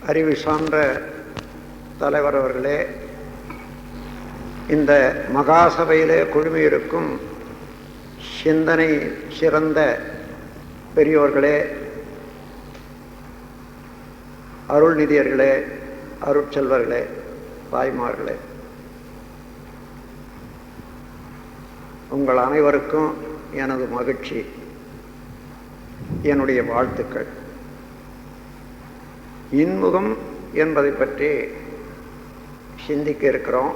அறிவு சார்ந்த தலைவர் அவர்களே, இந்த மகாசபையிலே குழுமியிருக்கும் சிந்தனை சிறந்த பெரியோர்களே, அருள்நிதியர்களே, அருட்செல்வர்களே, தாய்மார்களே, உங்கள் அனைவருக்கும் எனது மகிழ்ச்சி, என்னுடைய வாழ்த்துக்கள். இன்முகம் என்பதை பற்றி சிந்திக்க இருக்கிறோம்.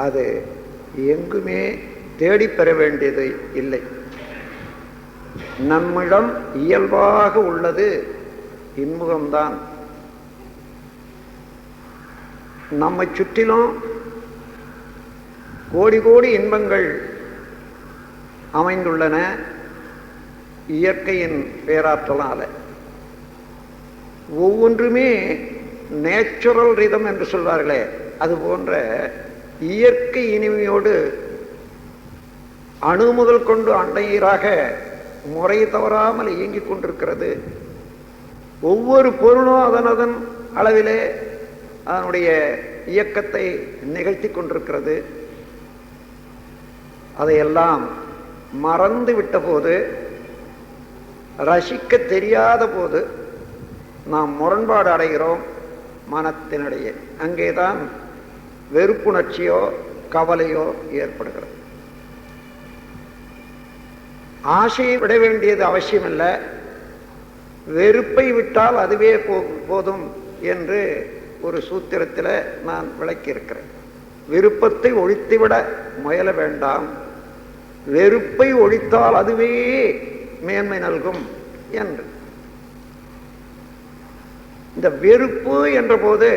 அது எங்குமே தேடிப்பெற வேண்டியது இல்லை. நம்மிடம் இயல்பாக உள்ளது இன்முகம்தான். நம்மை சுற்றிலும் கோடி கோடி இன்பங்கள் அமைந்துள்ளன. இயற்கையின் பேராற்றலால ஒவ்வொன்றுமே நேச்சுரல் ரிதம் என்று சொல்வார்களே, அது போன்ற இயற்கை இனிமையோடு அணு முதல் கொண்டு அண்டையீராக முறை தவறாமல் இயங்கிக் கொண்டிருக்கிறது. ஒவ்வொரு பொருளும் அதனதன் அளவிலே அதனுடைய இயக்கத்தை நிகழ்த்தி கொண்டிருக்கிறது. அதையெல்லாம் மறந்து விட்ட போது, ரசிக்க தெரியாத போது நாம் முரண்பாடு அடைகிறோம் மனத்தினிடையே. அங்கேதான் வெறுப்புணர்ச்சியோ கவலையோ ஏற்படுகிறது. ஆசையை விட வேண்டியது அவசியமில்லை, வெறுப்பை விட்டால் அதுவே போதும் என்று ஒரு சூத்திரத்தில் நான் விளக்கியிருக்கிறேன். விருப்பத்தை ஒழித்துவிட முயல வேண்டாம், வெறுப்பை ஒழித்தால் அதுவே மேன்மை நல்கும் என்று. இந்த வெறுப்பு என்ற போது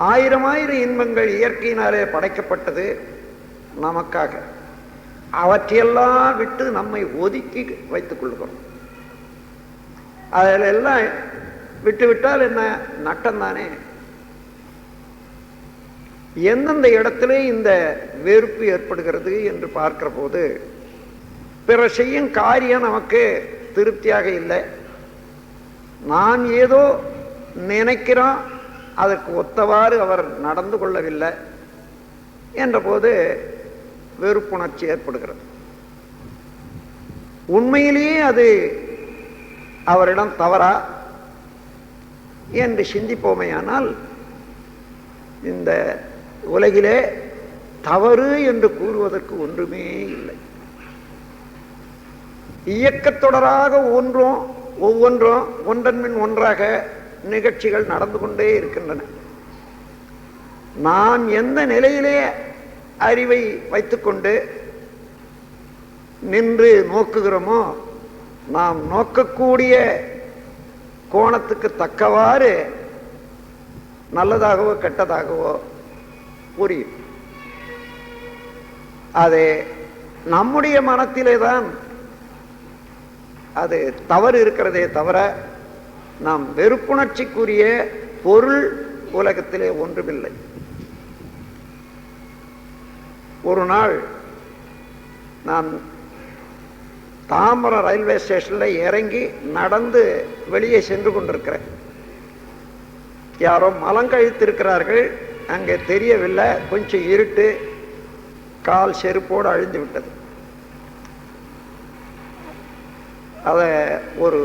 ஆயிரம் ஆயிரம் இன்பங்கள் இயற்கையினாலே படைக்கப்பட்டது நமக்காக. அவற்றையெல்லாம் விட்டு நம்மை ஒதுக்கி வைத்துக் கொள்கிறோம். அதிலெல்லாம் விட்டுவிட்டால் என்ன நட்டம் தானே. எந்தெந்த இடத்திலே இந்த வெறுப்பு ஏற்படுகிறது என்று பார்க்கிற போது, பிறர் செய்யும் காரியம் நமக்கு திருப்தியாக இல்லை, நான் ஏதோ நினைக்கிறோம், அதற்கு ஒத்தவாறு அவர் நடந்து கொள்ளவில்லை என்ற போது வெறுப்புணர்ச்சி ஏற்படுகிறது. உண்மையிலேயே அது அவரிடம் தவறா என்று சிந்திப்போமையானால், இந்த உலகிலே தவறு என்று கூறுவதற்கு ஒன்றுமே இல்லை. இயக்கத்தொடராக ஒவ்வொன்றும் ஒன்றன் பின் ஒன்றாக நிகழ்ச்சிகள் நடந்து கொண்டே இருக்கின்றன. நான் எந்த நிலையிலே அறிவை வைத்துக்கொண்டு நின்று நோக்குகிறோமோ, நாம் நோக்கக்கூடிய கோணத்துக்கு தக்கவாறு நல்லதாகவோ கெட்டதாகவோ புரியும். அது நம்முடைய மனத்திலே தான் அது தவறு இருக்கிறதே தவிர, நாம் வெறுப்புணர்ச்சிக்குரிய பொருள் உலகத்திலே ஒன்றுமில்லை. ஒரு நாள் நான் தாம்பரம் ரயில்வே ஸ்டேஷனில் இறங்கி நடந்து வெளியே சென்று கொண்டிருக்கிறேன். யாரோ மலங்கழித்திருக்கிறார்கள், அங்கே தெரியவில்லை, கொஞ்சம் இருட்டு, கால் செருப்போடு அழிந்து விட்டது. அதை ஒரு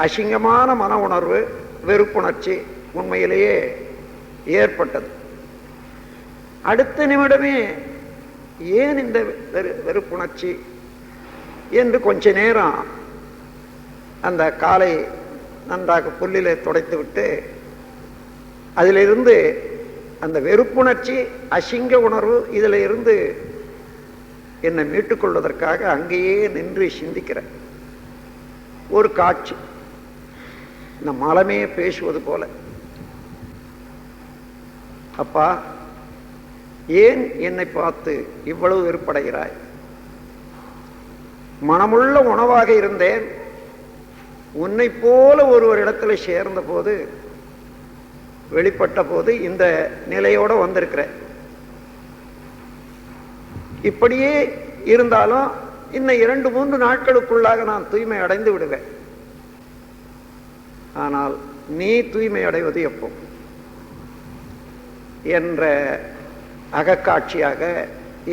அசிங்கமான மன உணர்வு, வெறுப்புணர்ச்சி உண்மையிலேயே ஏற்பட்டது. அடுத்த நிமிடமே ஏன் இந்த வெறுப்புணர்ச்சி என்று கொஞ்ச நேரம் அந்த காலை நன்றாக புல்லிலே துடைத்து விட்டு, அதிலிருந்து அந்த வெறுப்புணர்ச்சி, அசிங்க உணர்வு, இதில் இருந்து என்னை மீட்டுக்கொள்வதற்காக அங்கேயே நின்று சிந்திக்கிறேன். ஒரு காட்சி, இந்த மலமே பேசுவது போல, அப்பா ஏன் என்னை பார்த்து இவ்வளவு வெறுப்படைகிறாய்? மனமுள்ள உணவாக இருந்தேன், உன்னை போல ஒருவரிடத்துல சேர்ந்த போது, வெளிப்பட்ட போது இந்த நிலையோடு வந்திருக்கிறேன். இப்படியே இருந்தாலும் இன்னும் 2-3 நாட்களுக்குள்ளாக நான் தூய்மை அடைந்து விடுவேன். ஆனால் நீ தூய்மை அடைவது எப்போ என்ற அகக்காட்சியாக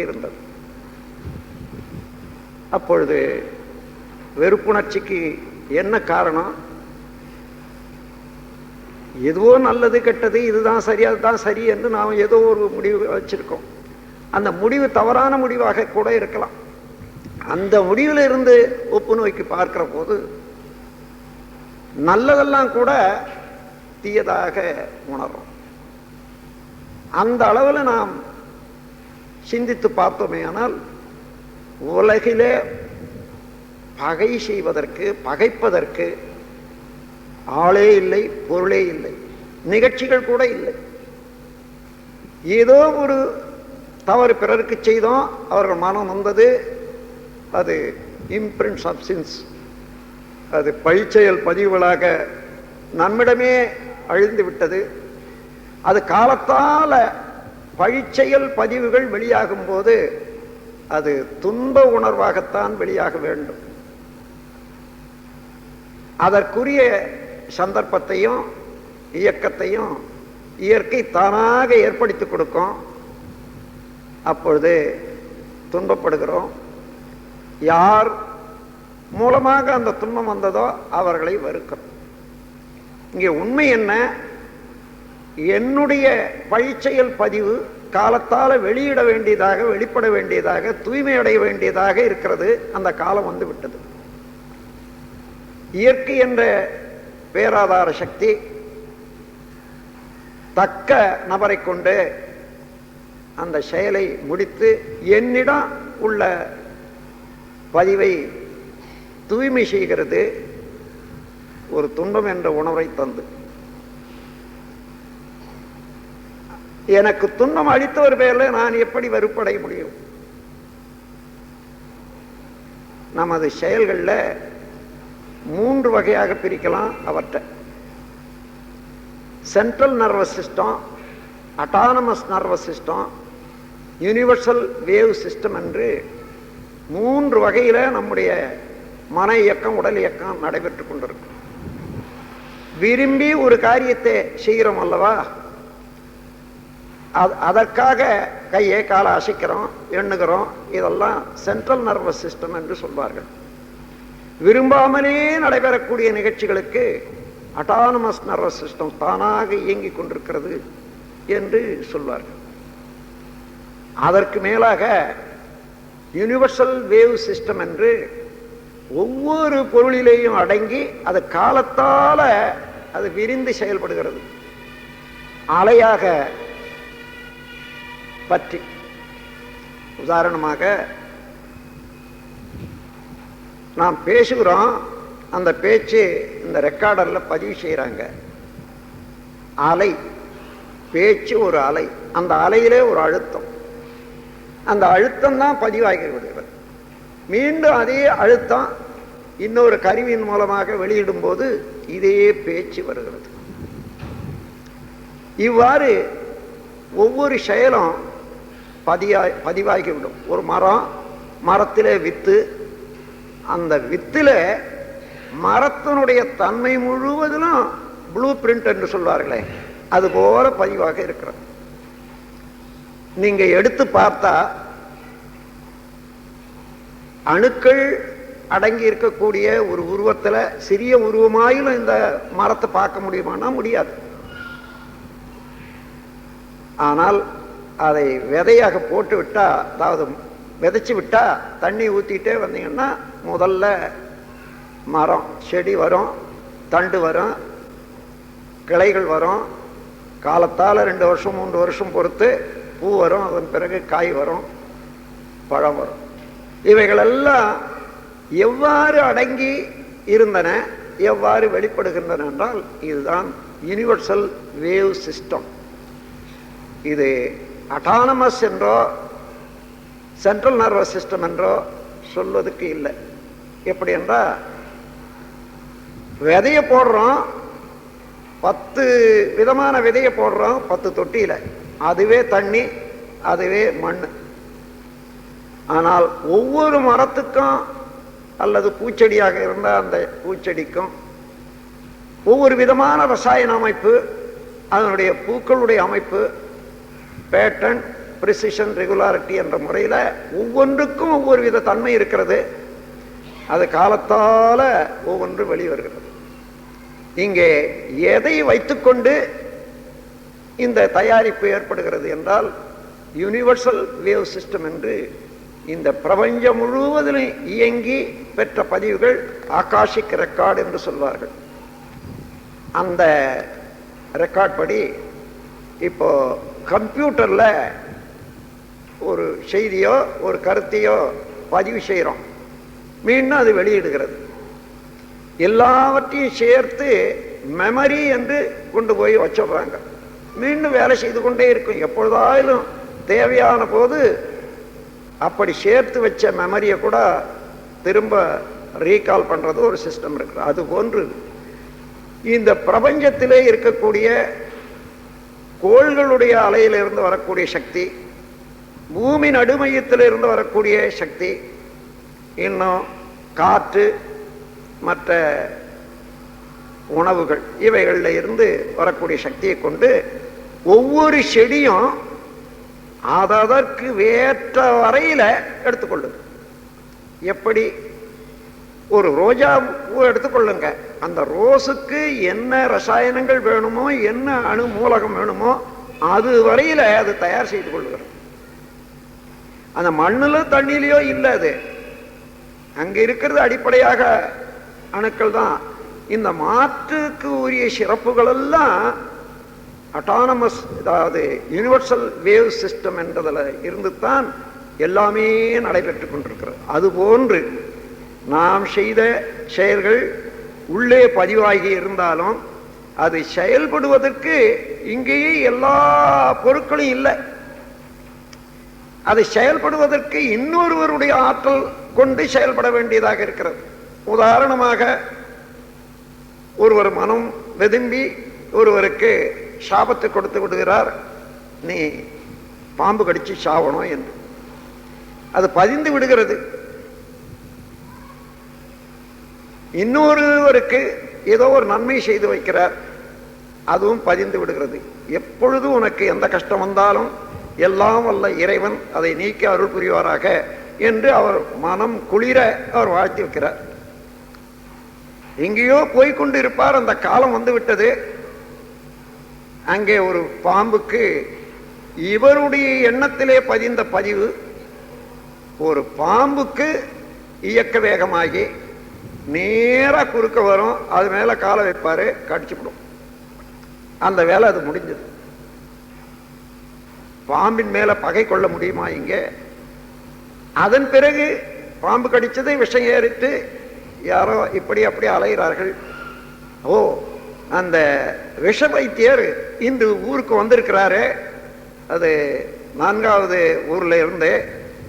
இருந்தது. அப்பொழுது வெறுப்புணர்ச்சிக்கு என்ன காரணம்? எதுவோ நல்லது கெட்டது, இதுதான் சரி அதுதான் சரி என்று நாம் ஏதோ ஒரு முடிவு வச்சிருக்கோம். அந்த முடிவு தவறான முடிவாக கூட இருக்கலாம். அந்த முடிவில் இருந்து ஒப்பு நோக்கி பார்க்கிற போது நல்லதெல்லாம் கூட தீயதாக உணரும். அந்த அளவில் நாம் சிந்தித்து பார்த்தோமே ஆனால் உலகிலே பகை செய்வதற்கு, பகைப்பதற்கு ஆளே இல்லை, பொருளே இல்லை, நிகழ்ச்சிகள் கூட இல்லை. ஏதோ ஒரு தவறு பிறருக்கு செய்தோம், அவர்கள் மனம் வந்தது, அது இம்பிரிண்ட்ஸ் ஆஃப் சின்ஸ், அது பழிச்செயல் பதிவுகளாக நம்மிடமே அழிந்து விட்டது. அது காலத்தால் பழிச்செயல் பதிவுகள் வெளியாகும் போது அது துன்ப உணர்வாகத்தான் வெளியாக வேண்டும். அதற்குரிய சந்தர்ப்பத்தையும் இயக்கத்தையும் இயற்கை தானாக ஏற்படுத்தி கொடுக்கும். அப்பொழுது துன்பப்படுகிறோம். யார் மூலமாக அந்த துன்பம் வந்ததோ அவர்களை வெறுக்கிறோம். இங்கே உண்மை என்ன? என்னுடைய பழிச்செயல் பதிவு காலத்தால் வெளியிட வேண்டியதாக, வெளிப்பட வேண்டியதாக, தூய்மை அடைய வேண்டியதாக இருக்கிறது. அந்த காலம் வந்து விட்டது. இயற்கை என்ற பேராதார சக்தி தக்க நபரை கொண்டு அந்த செயலை முடித்து என்னிடம் உள்ள பதிவை தூய்மை செய்கிறது. ஒரு துன்பம் என்ற உணர்வை தந்து எனக்கு துன்பம் அளித்தவர் பேரில் நான் எப்படி வெறுப்படைய முடியும்? நமது செயல்களில் 3 வகையாக பிரிக்கலாம். அவற்றை central nervous system, autonomous nervous system, universal wave system என்று 3 வகையில் நம்முடைய மன இயக்கம், உடல் இயக்கம் நடைபெற்று கொண்டிருக்கும். விரும்பி ஒரு காரியத்தை செய்கிறோம் அல்லவா, அதற்காக கையை காலை அசைக்கிறோம், எண்ணுகிறோம். இதெல்லாம் சென்ட்ரல் நர்வஸ் சிஸ்டம் என்று சொல்வார்கள். விரும்பாமலே நடைபெறக்கூடிய நிகழ்ச்சிகளுக்கு அட்டானமஸ் நர்வஸ் சிஸ்டம் தானாக இயங்கிக் கொண்டிருக்கிறது என்று சொல்வார்கள். அதற்கு மேலாக யூனிவர்சல் வேவ் சிஸ்டம் என்று ஒவ்வொரு பொருளிலேயும் அடங்கி அது காலத்தால் அது விரிந்து செயல்படுகிறது. அலையாக பற்றி உதாரணமாக நாம் பேசுகிறோம், அந்த பேச்சு இந்த ரெக்கார்டரில் பதிவு செய்கிறாங்க. அலை, பேச்சு ஒரு அலை, அந்த அலையிலே ஒரு அழுத்தம், அந்த அழுத்தம் தான் பதிவாகி விடுகிறது. மீண்டும் அதே அழுத்தம் இன்னொரு கருவியின் மூலமாக வெளியிடும் போது இதே பேச்சு வருகிறது. இவ்வாறு ஒவ்வொரு செயலும் பதிவாகிவிடும். ஒரு மரத்திலே வித்து, அந்த வித்தில் மரத்தினுடைய தன்மை முழுவதிலும் ப்ளூ பிரிண்ட் என்று சொல்வார்களே, அதுபோல பதிவாக இருக்கிறது. நீங்க எடுத்து பார்த்தா அணுக்கள் அடங்கி இருக்கக்கூடிய ஒரு உருவத்தில் சிறிய உருவமாயிலும் இந்த மரத்தை பார்க்க முடியுமானா முடியாது. ஆனால் அதை விதையாக போட்டு விட்டா, அதாவது விதைச்சு விட்டா, தண்ணி ஊற்றிட்டே வந்தீங்கன்னா முதல்ல மரம், செடி வரும், தண்டு வரும், கிளைகள் வரும். காலத்தால் 2 வருஷம் 3 வருஷம் பொறுத்து பூ வரும், அதன் பிறகு காய் வரும், பழம் வரும். இவைகளெல்லாம் எவ்வாறு அடங்கி இருந்தன, எவ்வாறு வெளிப்படுகின்றன என்றால் இதுதான் யூனிவர்சல் வேவ் சிஸ்டம். இது அட்டானமஸ் என்றோ சென்ட்ரல் நர்வஸ் சிஸ்டம் என்றோ சொல்வதற்கு இல்லை. எப்படி என்றால், விதையை போடுறோம், 10 விதமான விதையை போடுறோம் 10 தொட்டியில், அதுவே தண்ணி, அதுவே மண். ஆனால் ஒவ்வொரு மரத்துக்கும் அல்லது பூச்செடியாக இருந்தால் அந்த பூச்செடிக்கும் ஒவ்வொரு விதமான ரசாயன அமைப்பு, அதனுடைய பூக்களுடைய அமைப்பு, பேட்டர்ன், பிரிசிஷன், ரெகுலாரிட்டி என்ற முறையில் ஒவ்வொன்றுக்கும் ஒவ்வொரு வித தன்மை இருக்கிறது. அது காலத்தால் ஒவ்வொன்று வெளிவருகிறது. இங்கே எதை வைத்துக்கொண்டு இந்த தயாரிப்பு ஏற்படுகிறது என்றால் யூனிவர்சல் வேவ் சிஸ்டம் என்று இந்த பிரபஞ்சம் முழுவதிலும் இயங்கி பெற்ற பதிவுகள் ஆகாஷிக் ரெக்கார்டு என்று சொல்வார்கள். அந்த ரெக்கார்ட் படி இப்போ கம்ப்யூட்டரில் ஒரு செய்தியோ ஒரு கருத்தையோ பதிவு செய்கிறோம், மீண்டும் அது வெளியிடுகிறது. எல்லாவற்றையும் சேர்த்து மெமரி என்று கொண்டு போய் வச்சிடுறாங்க. மீண்டும் வேலை செய்து கொண்டே இருக்கும். எப்பொழுதாயிலும் தேவையான போது அப்படி சேர்த்து வச்ச மெமரியை கூட திரும்ப ரீகால் பண்ணுறது ஒரு சிஸ்டம் இருக்குது. அது போன்று இந்த பிரபஞ்சத்திலே இருக்கக்கூடிய கோள்களுடைய அலையிலிருந்து வரக்கூடிய சக்தி, பூமி நடுமையத்திலிருந்து வரக்கூடிய சக்தி, இன்னும் காற்று, மற்ற உணவுகள், இவைகளில் இருந்து வரக்கூடிய சக்தியை கொண்டு ஒவ்வொரு செடியும் அதற்கு வேற்ற வரையில் எடுத்துக்கொள்ளுது. எப்படி ஒரு ரோஜா பூ எடுத்துக்கொள்ளுங்க, அந்த ரோஸுக்கு என்ன ரசாயனங்கள் வேணுமோ, என்ன அணு மூலகம் வேணுமோ, அது வரையில் அது தயார் செய்து கொள்ளுகிறது. அந்த மண்ணில் தண்ணியிலையோ இல்லை, அது அங்கே இருக்கிறது அடிப்படையாக அணுக்கள் தான். இந்த மாற்றுக்கு உரிய சிறப்புகள் எல்லாம் அட்டானமஸ், அதாவது யூனிவர்சல் வேவ் சிஸ்டம் என்றதில் இருந்து தான் எல்லாமே நடைபெற்று கொண்டிருக்கிறது. அதுபோன்று நாம் செய்த செயல்கள் உள்ளே பதிவாகி இருந்தாலும் அது செயல்படுவதற்கு இங்கேயே எல்லா பொருட்களும் இல்லை. அது செயல்படுவதற்கு இன்னொருவருடைய ஆற்றல் கொண்டு செயல்பட வேண்டியதாக இருக்கிறது. உதாரணமாக ஒருவர் மனம் வெதும்பி ஒருவருக்கு சாபத்தை கொடுத்து விடுகிறார், நீ பாம்பு கடிச்சு சாவணும் என்று. அது பதிந்து விடுகிறது. இன்னொருவருக்கு ஏதோ ஒரு நன்மை செய்து வைக்கிறார், அதுவும் பதிந்து விடுகிறது. எப்பொழுதும் உனக்கு எந்த கஷ்டம் வந்தாலும் எல்லாம் வல்ல இறைவன் அதை நீக்கி அருள் புரிவாராக என்று அவர் மனம் குளிர அவர் வாழ்த்தி வைக்கிறார். எங்கேயோ போய்கொண்டு இருப்பார், அந்த காலம் வந்து விட்டது. அங்கே ஒரு பாம்புக்கு இவருடைய எண்ணத்திலே பதிந்த பதிவு ஒரு பாம்புக்கு இயக்க வேகமாகி நேரா குறுக்க வரும், அது மேல காலை வைப்பாரு, கடிச்சுவிடும். அந்த வேலை அது முடிஞ்சது. பாம்பின் மேல பகை கொள்ள முடியுமா இங்க? அதன் பிறகு பாம்பு கடிச்சதை விஷம் ஏறிட்டு யாரோ இப்படி அப்படி அலைகிறார்கள். ஓ, அந்த விஷ வைத்தியர் இந்த ஊருக்கு வந்திருக்கிறாரு, அது 4வது ஊர்ல இருந்து,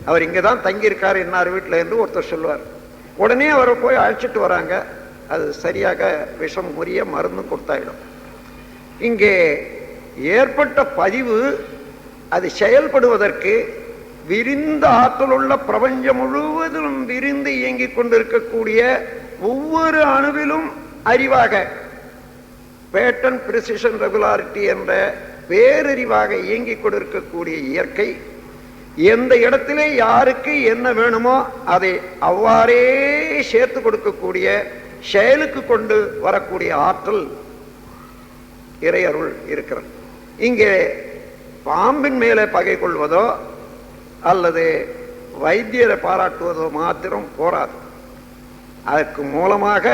அவர் இங்கதான் தங்கியிருக்காரு இன்னார் வீட்டில் என்று ஒருத்தர் சொல்லுவார். உடனே அவரை போய் அழைச்சிட்டு வராங்க. அது சரியாக விஷம் முறிய மருந்து கொடுத்தாயிடும். இங்கே ஏற்பட்ட பதிவு அது செயல்படுவதற்கு விரிந்த ஆற்றல் உள்ள பிரபஞ்சம் முழுவதும் விரிந்து இயங்கிக் கொண்டிருக்கக்கூடிய ஒவ்வொரு அணுவிலும் அறிவாக பேட்டர்ன், பிரிசிஷன், ரெகுலாரிட்டி என்ற பேரறிவாக இயங்கிக் கொண்டிருக்கக்கூடிய இயற்கை எந்த இடத்திலே யாருக்கு என்ன வேணுமோ அதை அவ்வாறே சேர்த்து கொடுக்கக்கூடிய செயலுக்கு கொண்டு வரக்கூடிய ஆற்றல் இறையருள் இருக்கிறது. இங்கே பாம்பின் மேலே பகை கொள்வதோ அல்லது வைத்தியரை பாராட்டுவதோ மாத்திரம் போராது. அதற்கு மூலமாக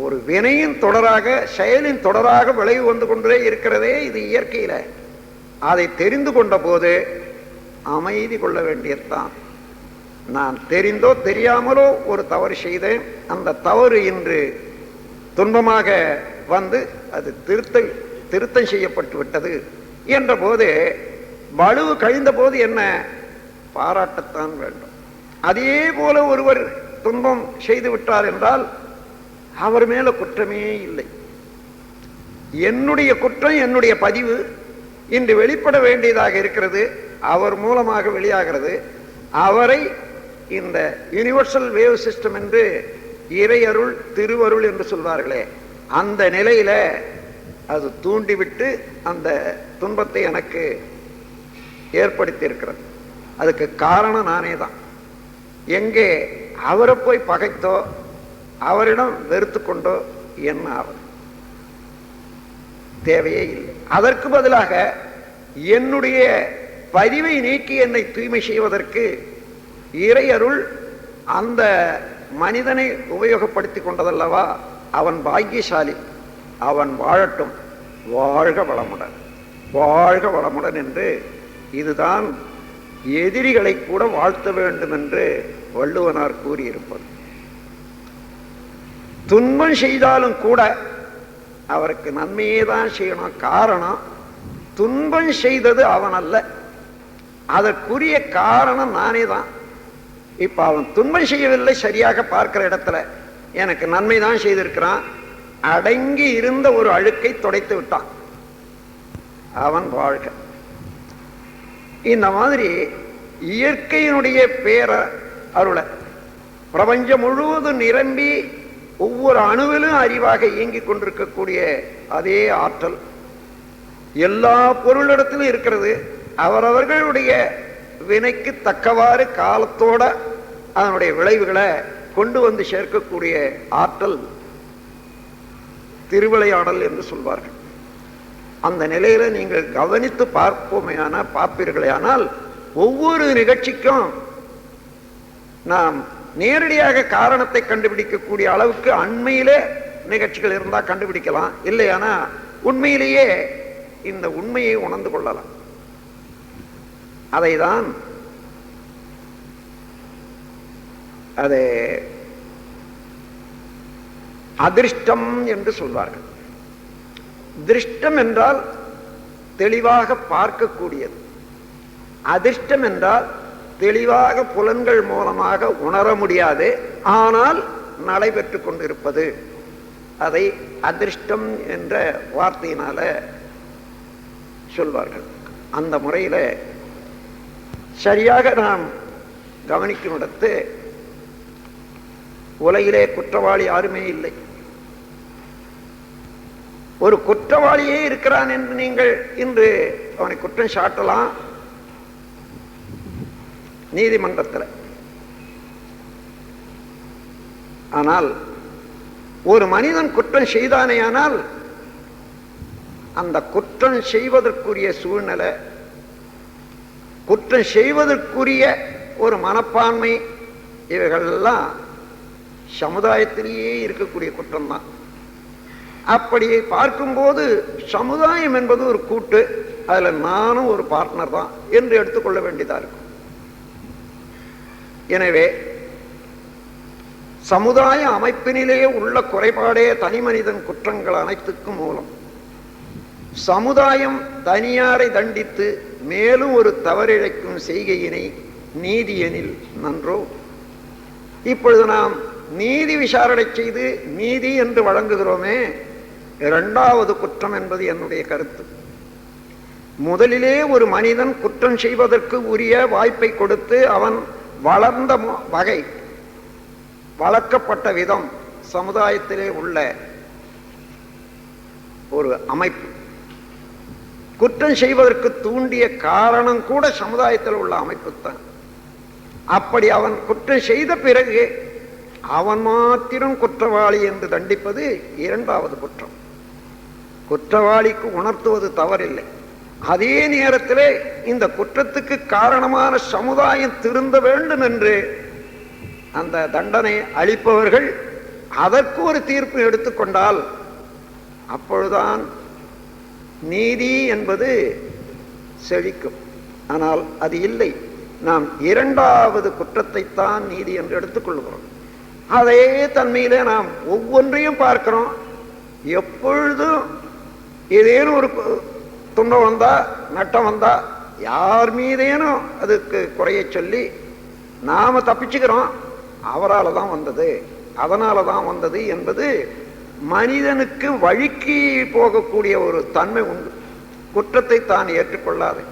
ஒரு வினையின் தொடராக, செயலின் தொடராக விளைவு வந்து கொண்டே இருக்கிறதே இது இயற்கையில. அதை தெரிந்து கொண்ட போது அமைதி கொள்ள வேண்டியதுதான். நான் தெரிந்தோ தெரியாமலோ ஒரு தவறு செய்தேன், அந்த தவறு இன்று துன்பமாக வந்து அது திருத்தம் செய்யப்பட்டு விட்டது என்ற போது, வலுவு கழிந்த போது என்ன பாராட்டத்தான் வேண்டும். அதே போல ஒருவர் துன்பம் செய்து விட்டார் என்றால் அவர் மேல குற்றமே இல்லை. என்னுடைய குற்றம், என்னுடைய பதிவு இன்று வெளிப்பட வேண்டியதாக இருக்கிறது, அவர் மூலமாக வெளியாகிறது. அவரை இந்த யூனிவர்சல் வேவ் சிஸ்டம் என்று இறையருள் திருவருள் என்று சொல்வார்களே, அந்த நிலையில அது தூண்டிவிட்டு அந்த துன்பத்தை எனக்கு ஏற்படுத்தி இருக்கிறது. அதுக்கு காரணம் நானே தான். எங்கே அவரை போய் பகைத்தோ அவரிடம் வெறுத்து கொண்டோ என்ன ஆவது? தேவையே இல்லை. அதற்கு பதிலாக என்னுடைய பதிவை நீக்கி என்னை தூய்மை செய்வதற்கு இறையருள் அந்த மனிதனை உபயோகப்படுத்தி கொண்டதல்லவா? அவன் பாக்கியசாலி, அவன் வாழட்டும், வாழ்க வளமுடன், வாழ்க வளமுடன் என்று. இதுதான் எதிரிகளை கூட வாழ்த்த வேண்டும் என்று வள்ளுவனார் கூறியிருப்பது. துன்பம் செய்தாலும் கூட அவருக்கு நன்மையே தான் செய்யணும். காரணம், துன்பம் செய்தது அவன் அல்ல, அதற்குரிய காரணம் நானே தான். இப்ப அவன் துன்பம் செய்யவில்லை, சரியாக பார்க்கிற இடத்துல எனக்கு நன்மை தான் செய்திருக்கிறான். அடங்கி இருந்த ஒரு அழுக்கை துடைத்து விட்டான், அவன் வாழ்க. இந்த மாதிரி இயற்கையினுடைய பேர அருளை பிரபஞ்சம் முழுவதும் நிரம்பி ஒவ்வொரு அணுவிலும் அறிவாக இயங்கிக் கொண்டிருக்கக்கூடிய அதே ஆற்றல் எல்லா பொருளிடத்திலும் இருக்கிறது. அவரவர்களுடைய வினைக்கு தக்கவாறு காலத்தோட அதனுடைய விளைவுகளை கொண்டு வந்து சேர்க்கக்கூடிய ஆற்றல் திருவிளையாடல் என்று சொல்வார்கள். அந்த நிலையில நீங்கள் கவனித்து பார்ப்பீர்களே ஆனால் ஒவ்வொரு நிகழ்ச்சிக்கும் நாம் நேரடியாக காரணத்தை கண்டுபிடிக்கக்கூடிய அளவுக்கு அண்மையிலே நிகழ்ச்சிகள் இருந்தால் கண்டுபிடிக்கலாம். இல்லையானா உண்மையிலேயே இந்த உண்மையை உணர்ந்து கொள்ளலாம். அதைதான் அதை அதிர்ஷ்டம் என்று சொல்வார்கள். திருஷ்டம் என்றால் தெளிவாக பார்க்கக்கூடியது, அதிர்ஷ்டம் என்றால் தெளிவாக புலன்கள் மூலமாக உணர முடியாது, ஆனால் நடைபெற்று கொண்டிருப்பது. அதை அதிர்ஷ்டம் என்ற வார்த்தையினால சொல்வார்கள். அந்த முறையில் சரியாக நாம் கவனிக்கும் இடத்து உலகிலே குற்றவாளி யாருமே இல்லை. ஒரு குற்றவாளியே இருக்கிறான் என்று நீங்கள் இன்று அவனை குற்றம் சாட்டலாம் நீதிமன்றத்தில். ஆனால் ஒரு மனிதன் குற்றம் செய்தானேயானால் அந்த குற்றம் செய்வதற்குரிய சூழ்நிலை, குற்றம் செய்வதற்குரிய ஒரு மனப்பான்மை, இவைகளெல்லாம் சமுதாயத்திலேயே இருக்கக்கூடிய குற்றம்தான். அப்படி பார்க்கும்போது சமுதாயம் என்பது ஒரு கூட்டு, அதில் நானும் ஒரு பார்ட்னர் தான் என்று எடுத்துக்கொள்ள வேண்டியதாக இருக்கும். எனவே சமுதாய அமைப்பினிலே உள்ள குறைபாடே தனி மனிதன் குற்றங்கள் அனைத்துக்கும் மூலம். சமுதாயம் தனியாரை தண்டித்து மேலும் ஒரு தவறிழைக்கும் செய்கையினை நீதி எனில் நன்றோ. இப்பொழுது நாம் நீதி விசாரணை செய்து நீதி என்று வழங்குகிறோமே, இரண்டாவது குற்றம் என்பது என்னுடைய கருத்து. முதலிலே ஒரு மனிதன் குற்றம் செய்வதற்கு உரிய வாய்ப்பை கொடுத்து அவன் வளர்ந்த வகை, வளர்க்கப்பட்ட விதம், சமுதாயத்திலே உள்ள ஒரு அமைப்பு, குற்றம் செய்வதற்கு தூண்டிய காரணம் கூட சமுதாயத்தில் உள்ள அமைப்பு தான். அப்படி அவன் குற்றம் செய்த பிறகு அவன் மாத்திரம் குற்றவாளி என்று தண்டிப்பது இரண்டாவது குற்றம். குற்றவாளிக்கு உணர்த்துவது தவறில்லை. அதே நேரத்தில் இந்த குற்றத்துக்கு காரணமான சமுதாயம் திருந்த வேண்டும் என்று அந்த தண்டனை அளிப்பவர்கள் அதற்கு ஒரு தீர்ப்பு எடுத்துக்கொண்டால் அப்பொழுதுதான் நீதி என்பது செழிக்கும். ஆனால் அது இல்லை. நாம் இரண்டாவது குற்றத்தை தான் நீதி என்று எடுத்துக்கொள்கிறோம். அதே தன்மையிலே நாம் ஒவ்வொன்றையும் பார்க்கிறோம். எப்பொழுதும் ஏதேனும் ஒரு துன்பம் வந்தா, நட்டம் வந்தா, யார் மீதேனும் அதுக்கு குறைய சொல்லி நாம தப்பிச்சுக்கிறோம். அவரால் தான் வந்தது, அதனால தான் வந்தது என்பது மனிதனுக்கு வழுக்கி போகக்கூடிய ஒரு தன்மை உண்டு. குற்றத்தை தான் ஏற்றுக்கொள்ளாது.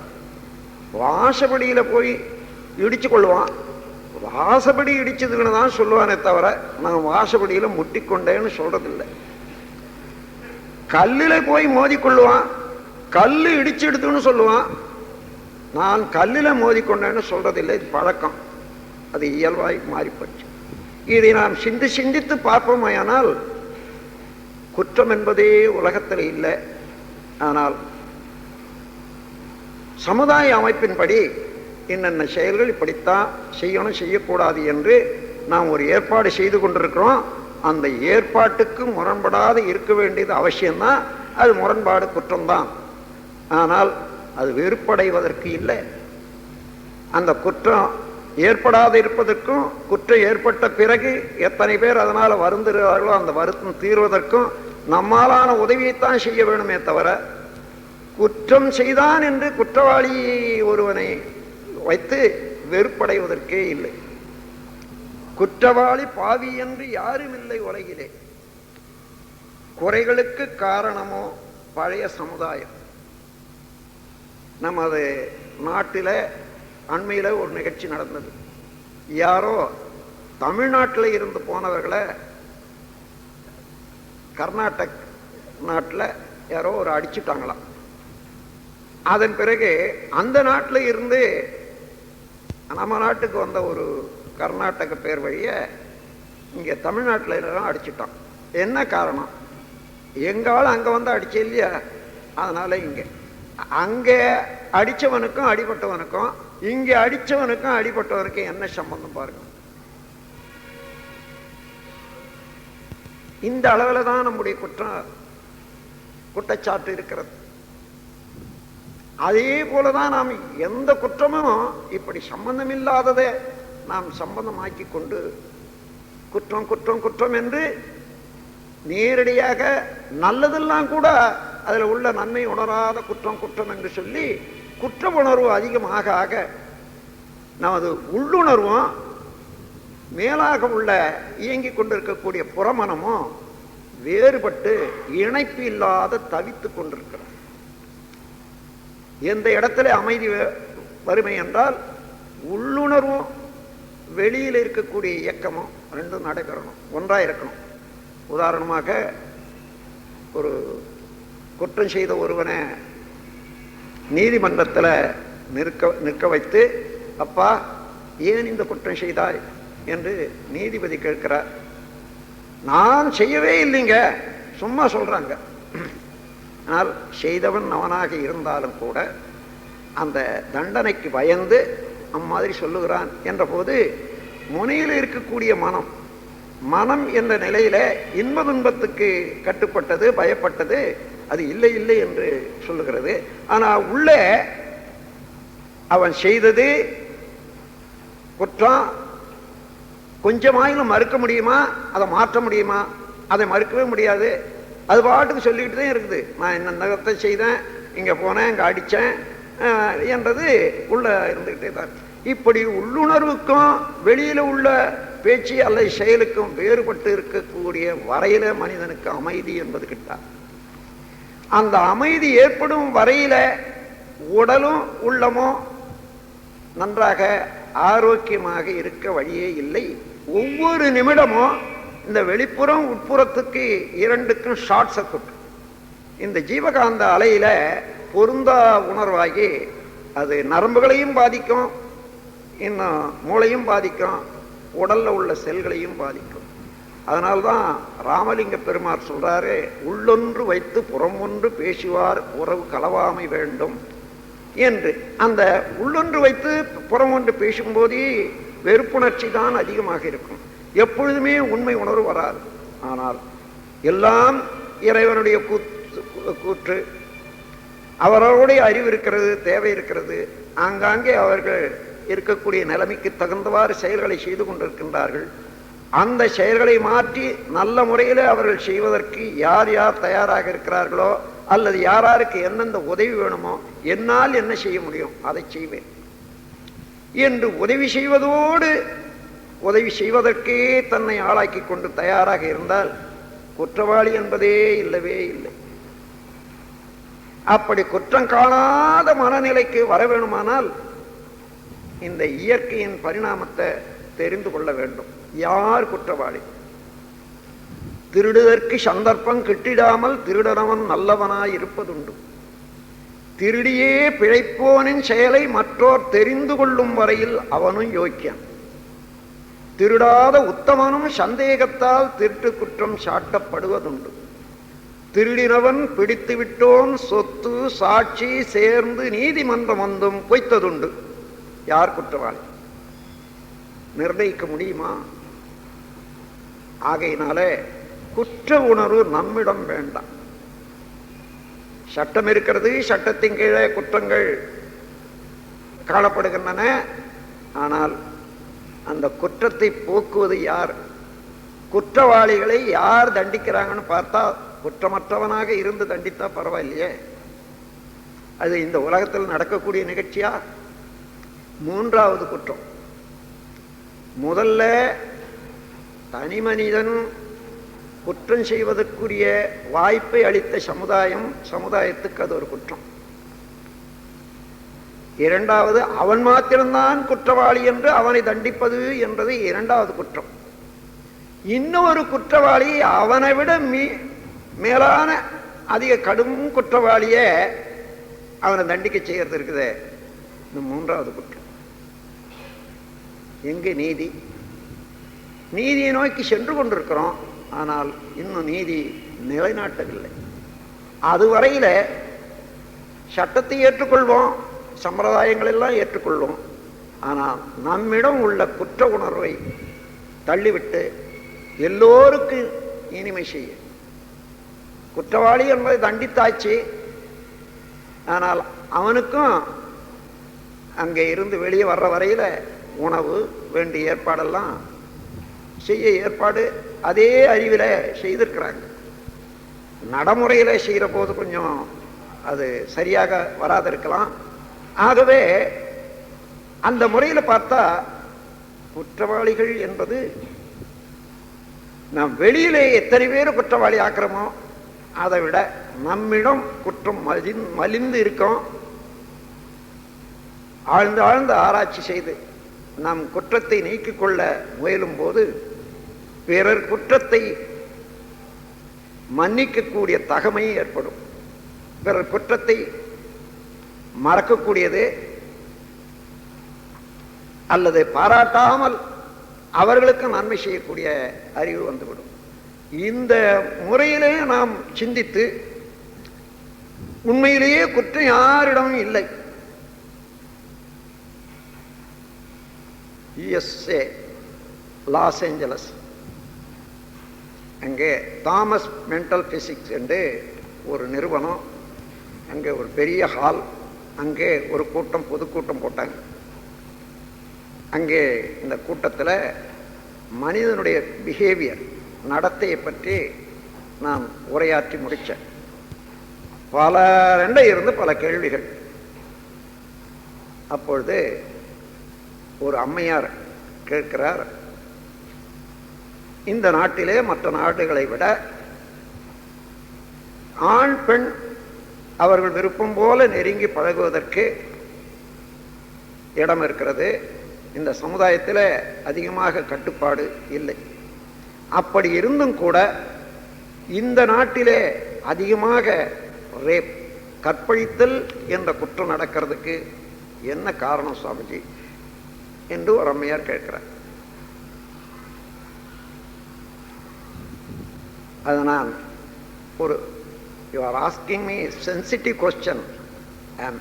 வாசப்படியில போய் இடிச்சு கொள்வான். வாசப்படி இடிச்சதுன்னு தான் சொல்லுவானே தவிர நான் வாசப்படியில முட்டிக்கொண்டேன்னு சொல்றதில்லை. கல்லுல போய் மோதிக்கொள்ளுவான், கல்லு இடிச்சு எடுத்துன்னு சொல்லுவான். நான் கல்லுல மோதிக்கொண்டேன்னு சொல்றதில்லை. இது பழக்கம், அது இயல்பாய் மாறிப்போச்சு. இதை நாம் சிந்தித்து பார்ப்போமையானால் குற்றம் என்பதே உலகத்தில் இல்லை. ஆனால் சமுதாய அமைப்பின்படி என்னென்ன செயல்கள் இப்படித்தான் செய்யணும், செய்யக்கூடாது என்று நாம் ஒரு ஏற்பாடு செய்து கொண்டிருக்கிறோம். அந்த ஏற்பாட்டுக்கு முரண்படாது இருக்க வேண்டியது அவசியம்தான். அது முரண்பாடு குற்றம்தான். ஆனால் அது வெறுப்படைவதற்கு இல்லை. அந்த குற்றம் ஏற்படாது இருப்பதற்கும், குற்றம் ஏற்பட்ட பிறகு எத்தனை பேர் அதனால வருந்துகிறார்களோ அந்த வருத்தம் தீர்வதற்கும் நம்மாலான உதவியைத்தான் செய்ய வேணுமே தவிர, குற்றம் செய்தான் என்று குற்றவாளி ஒருவனை வைத்து வெறுப்படைவதற்கே இல்லை. குற்றவாளி பாவி என்று யாரும் இல்லை உலகிலே. குறைகளுக்கு காரணமோ பழைய சமுதாயம். நமது நாட்டில் அண்மையில் ஒரு நிகழ்ச்சி நடந்தது. யாரோ தமிழ்நாட்டில் இருந்து போனவர்களை கர்நாடக நாட்டில் யாரோ ஒரு அடிச்சுட்டாங்களாம். அதன் பிறகு அந்த நாட்டில் இருந்து நம்ம நாட்டுக்கு வந்த ஒரு கர்நாடக பேர் வழிய இங்கே தமிழ்நாட்டில் எல்லாம் அடிச்சுட்டான். என்ன காரணம்? எங்காலும் அங்கே வந்து அடிச்சே இல்லையா, அதனால இங்கே அங்கே அடித்தவனுக்கும் அடிபட்டவனுக்கும் இங்கே அடித்தவனுக்கும் அடிபட்டவனுக்கும் என்ன சம்பந்தம் பாருங்க. இந்த அளவில் தான் நம்முடைய குற்றச்சாட்டு இருக்கிறது. அதே போலதான் நாம் எந்த குற்றமும் இப்படி சம்பந்தம் இல்லாததை நாம் சம்பந்தமாக்கி கொண்டு குற்றம் குற்றம் குற்றம் என்று நேரடியாக நல்லதெல்லாம் கூட அதில் உள்ள நன்மை உணராத குற்றம் குற்றம் என்று சொல்லி குற்ற உணர்வு அதிகமாக ஆக நமது உள்ளுணர்வும் மேலாக உள்ள இயங்கிக் கொண்டிருக்கக்கூடிய புறமனமும் வேறுபட்டு இணைப்பு இல்லாத தவித்து கொண்டிருக்கிறது. எந்த இடத்துல அமைதி வறுமை என்றால் உள்ளுணர்வும் வெளியில் இருக்கக்கூடிய இயக்கமும் ரெண்டும் நடைபெறணும், ஒன்றாக இருக்கணும். உதாரணமாக ஒரு குற்றம் செய்த ஒருவனை நீதிமன்றத்தில் நிற்க வைத்து, அப்பா ஏன் இந்த குற்றம் செய்தாய் என்று நீதிபதி கேட்கிறார். நான் செய்யவே இல்லைங்க, சும்மா சொல்றாங்க. ஆனால் செய்தவன் அவனாக இருந்தாலும் கூட அந்த தண்டனைக்கு பயந்து அம்மாதிரி சொல்லுகிறான் என்ற போது முனையில் இருக்கக்கூடிய மனம் என்ற நிலையில இன்ப துன்பத்துக்கு கட்டுப்பட்டது, பயப்பட்டது, அது இல்லை இல்லை என்று சொல்லுகிறது. ஆனால் உள்ளே அவன் செய்தது குற்றம் கொஞ்சமாயிலும் மறுக்க முடியுமா, அதை மாற்ற முடியுமா? அதை மறுக்கவே முடியாது. அது பாட்டுக்கு சொல்லிக்கிட்டு தான் இருக்குது. நான் என்ன நகத்தை செய்தேன், இங்கே போனேன், இங்கே அடித்தேன் என்றது உள்ள இருந்துக்கிட்டே தான். இப்படி உள்ளுணர்வுக்கும் வெளியில் உள்ள பேச்சு அல்லது செயலுக்கும் வேறுபட்டு இருக்கக்கூடிய வரையில மனிதனுக்கு அமைதி என்பது கிட்டார். அந்த அமைதி ஏற்படும் வரையில உடலும் உள்ளமும் நன்றாக ஆரோக்கியமாக இருக்க வழியே இல்லை. ஒவ்வொரு நிமிடமும் இந்த வெளிப்புறம் உட்புறத்துக்கு இரண்டுக்கும் ஷார்ட் சர்க்யூட். இந்த ஜீவகாந்த அலையில பொருந்தா உணர்வாகி அது நரம்புகளையும் பாதிக்கும், இன்னும் மூளையும் பாதிக்கும், உடல்ல உள்ள செல்களையும் பாதிக்கும். அதனால்தான் ராமலிங்க பெருமாள் சொல்றாரு, உள்ளொன்று வைத்து புறம் ஒன்று பேசுவார் உறவு கலவாமை வேண்டும் என்று. அந்த உள்ளொன்று வைத்து புறம் ஒன்று பேசும்போதே வெறுப்புணர்ச்சி தான் அதிகமாக இருக்கும். எப்பொழுதுமே உண்மை உணர்வு வராது. ஆனால் எல்லாம் இறைவனுடைய கூற்று, அவர்களுடைய அறிவு இருக்கிறது, தேவை இருக்கிறது. ஆங்காங்கே அவர்கள் இருக்கக்கூடிய நிலைமைக்கு தகுந்தவாறு செயல்களை செய்து கொண்டிருக்கின்றார்கள். அந்த செயல்களை மாற்றி நல்ல முறையில் அவர்கள் செய்வதற்கு யார் யார் தயாராக இருக்கிறார்களோ அல்லது யாராருக்கு எந்தெந்த உதவி வேணுமோ, என்னால் என்ன செய்ய முடியும் அதை செய்வேன் என்று உதவி செய்வதோடு உதவி செய்வதற்கே தன்னை ஆளாக்கி கொண்டு தயாராக இருந்தால் குற்றவாளி என்பதே இல்லவே இல்லை. அப்படி குற்றம் காணாத மனநிலைக்கு வர வேணுமானால் இந்த இயற்கையின் பரிணாமத்தை தெரிந்து கொள்ள வேண்டும். யார் குற்றவாளி? திருடுதற்கு சந்தர்ப்பம் கிட்டிடாமல் திருடனவன் நல்லவனாய் இருப்பதுண்டு. திருடியே பிழைப்போனின் செயலை மற்றோர் தெரிந்து கொள்ளும் வரையில் அவனும் யோக்கியன். திருடாத உத்தமனும் சந்தேகத்தால் திருட்டு குற்றம் சாட்டப்படுவதுண்டு. திருடினவன் பிடித்து விட்டோன் சொத்து சாட்சி சேர்ந்து நீதிமன்றம் வந்தும் பொய்த்ததுண்டு. யார் குற்றவாளி நிர்ணயிக்க முடியுமா? ஆகையினாலே குற்ற உணர்வு நம்மிடம் வேண்டாம். சட்டம் இருக்கிறது, சட்டத்தின் கீழே குற்றங்கள் காணப்படுகின்றன. ஆனால் அந்த குற்றத்தை போக்குவது யார்? குற்றவாளிகளை யார் தண்டிக்கிறாங்கன்னு பார்த்தா குற்றமற்றவனாக இருந்து தண்டித்தா பரவாயில்லையே. அது இந்த உலகத்தில் நடக்கக்கூடிய நிகழ்ச்சியா? மூன்றாவது குற்றம். முதல்ல தனி மனிதன் குற்றம் செய்வதற்குரிய வாய்ப்பை அளித்த சமுதாயத்துக்கு அது ஒரு குற்றம். இரண்டாவது, அவன் மாத்திரம்தான் குற்றவாளி என்று அவனை தண்டிப்பது என்பது இரண்டாவது குற்றம். இன்னொரு குற்றவாளி அவனை விட மேலான அதிக கடும் குற்றவாளிய அவனை தண்டிக்க செய்யறது இருக்குதே, இந்த மூன்றாவது குற்றம். எங்கே நீதி? நீதியை நோக்கி சென்று கொண்டிருக்கிறோம், ஆனால் இன்னும் நீதி நிலைநாட்டவில்லை. அதுவரையில சட்டத்தை ஏற்றுக்கொள்வோம், சம்பிரதாயங்கள் எல்லாம் ஏற்றுக்கொள்வோம். ஆனால் நம்மிடம் உள்ள குற்ற உணர்வை தள்ளிவிட்டு எல்லோருக்கும் இனிமை செய்ய, குற்றவாளி என்பதை தண்டித்தாச்சு, ஆனால் அவனுக்கும் அங்கே இருந்து வெளியே வர்ற வரையில உணவு வேண்டிய ஏற்பாடெல்லாம் செய்ய ஏற்பாடு அதே அறிவில் செய்திருக்கிறாங்க. நடைமுறையில் செய்கிற போது கொஞ்சம் அது சரியாக வராதிருக்கலாம். ஆகவே அந்த முறையில் பார்த்தா குற்றவாளிகள் என்பது நாம் வெளியிலே எத்தனை பேர் குற்றவாளி ஆக்கிறோமோ அதை விட நம்மிடம் குற்றம் மலிந்து இருக்கோம். ஆழ்ந்து ஆழ்ந்து ஆராய்ச்சி செய்து நம் குற்றத்தை நீக்கிக் கொள்ள முயலும் போது பிறர் குற்றத்தை மன்னிக்கக்கூடிய தகமை ஏற்படும். பிறர் குற்றத்தை மறக்கக்கூடியது அல்லது பாராட்டாமல் அவர்களுக்கு நன்மை செய்யக்கூடிய அறிவு வந்துவிடும். இந்த முறையிலே நாம் சிந்தித்து உண்மையிலேயே குற்றம் யாரிடமும் இல்லை. யுஎஸ்ஏ லாஸ் ஏஞ்சலஸ், அங்கே தாமஸ் மென்டல் பிசிக்ஸ் என்று ஒரு நிறுவனம், அங்கே ஒரு பெரிய ஹால், அங்கே ஒரு கூட்டம், பொதுக்கூட்டம் போட்டாங்க. அங்கே இந்த கூட்டத்தில் மனிதனுடைய பிஹேவியர், நடத்தையை பற்றி நான் உரையாற்றி முடித்தேன். பல இருந்து பல கேள்விகள். அப்பொழுது ஒரு அம்மையார் கேட்கிறார், இந்த நாட்டிலே மற்ற நாடுகளை விட ஆண் பெண் அவர்கள் விருப்பம் போல நெருங்கி பழகுவதற்கு இடம் இருக்கிறது. இந்த சமுதாயத்தில் அதிகமாக கட்டுப்பாடு இல்லை. அப்படி இருந்தும் கூட இந்த நாட்டிலே அதிகமாக ரேப், கற்பழித்தல் என்ற குற்றம் நடக்கிறதுக்கு என்ன காரணம் சுவாமிஜி என்று ஒரு அம்மையார் கேட்கிறார். அது நான் ஒரு you are asking me sensitive question, I am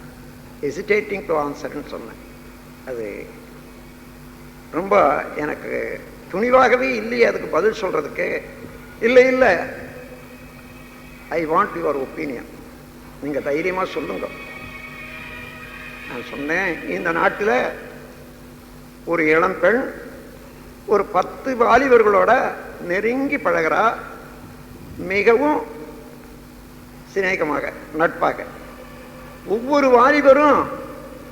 hesitating to ஆன்சர்ன்னு சொன்னேன். அது ரொம்ப எனக்கு துணிவாகவே இல்லையே அதுக்கு பதில் சொல்றதுக்கு. இல்லை இல்லை, ஐ வாண்ட் யுவர் ஒப்பீனியன், நீங்கள் தைரியமாக சொல்லுங்க. நான் சொன்னேன், இந்த நாட்டில் ஒரு இளம் பெண் ஒரு 10 வாலிபர்களோட நெருங்கி பழகிறா, மிகவும் சிநேகமாக, நட்பாக. ஒவ்வொரு வாலிபரும்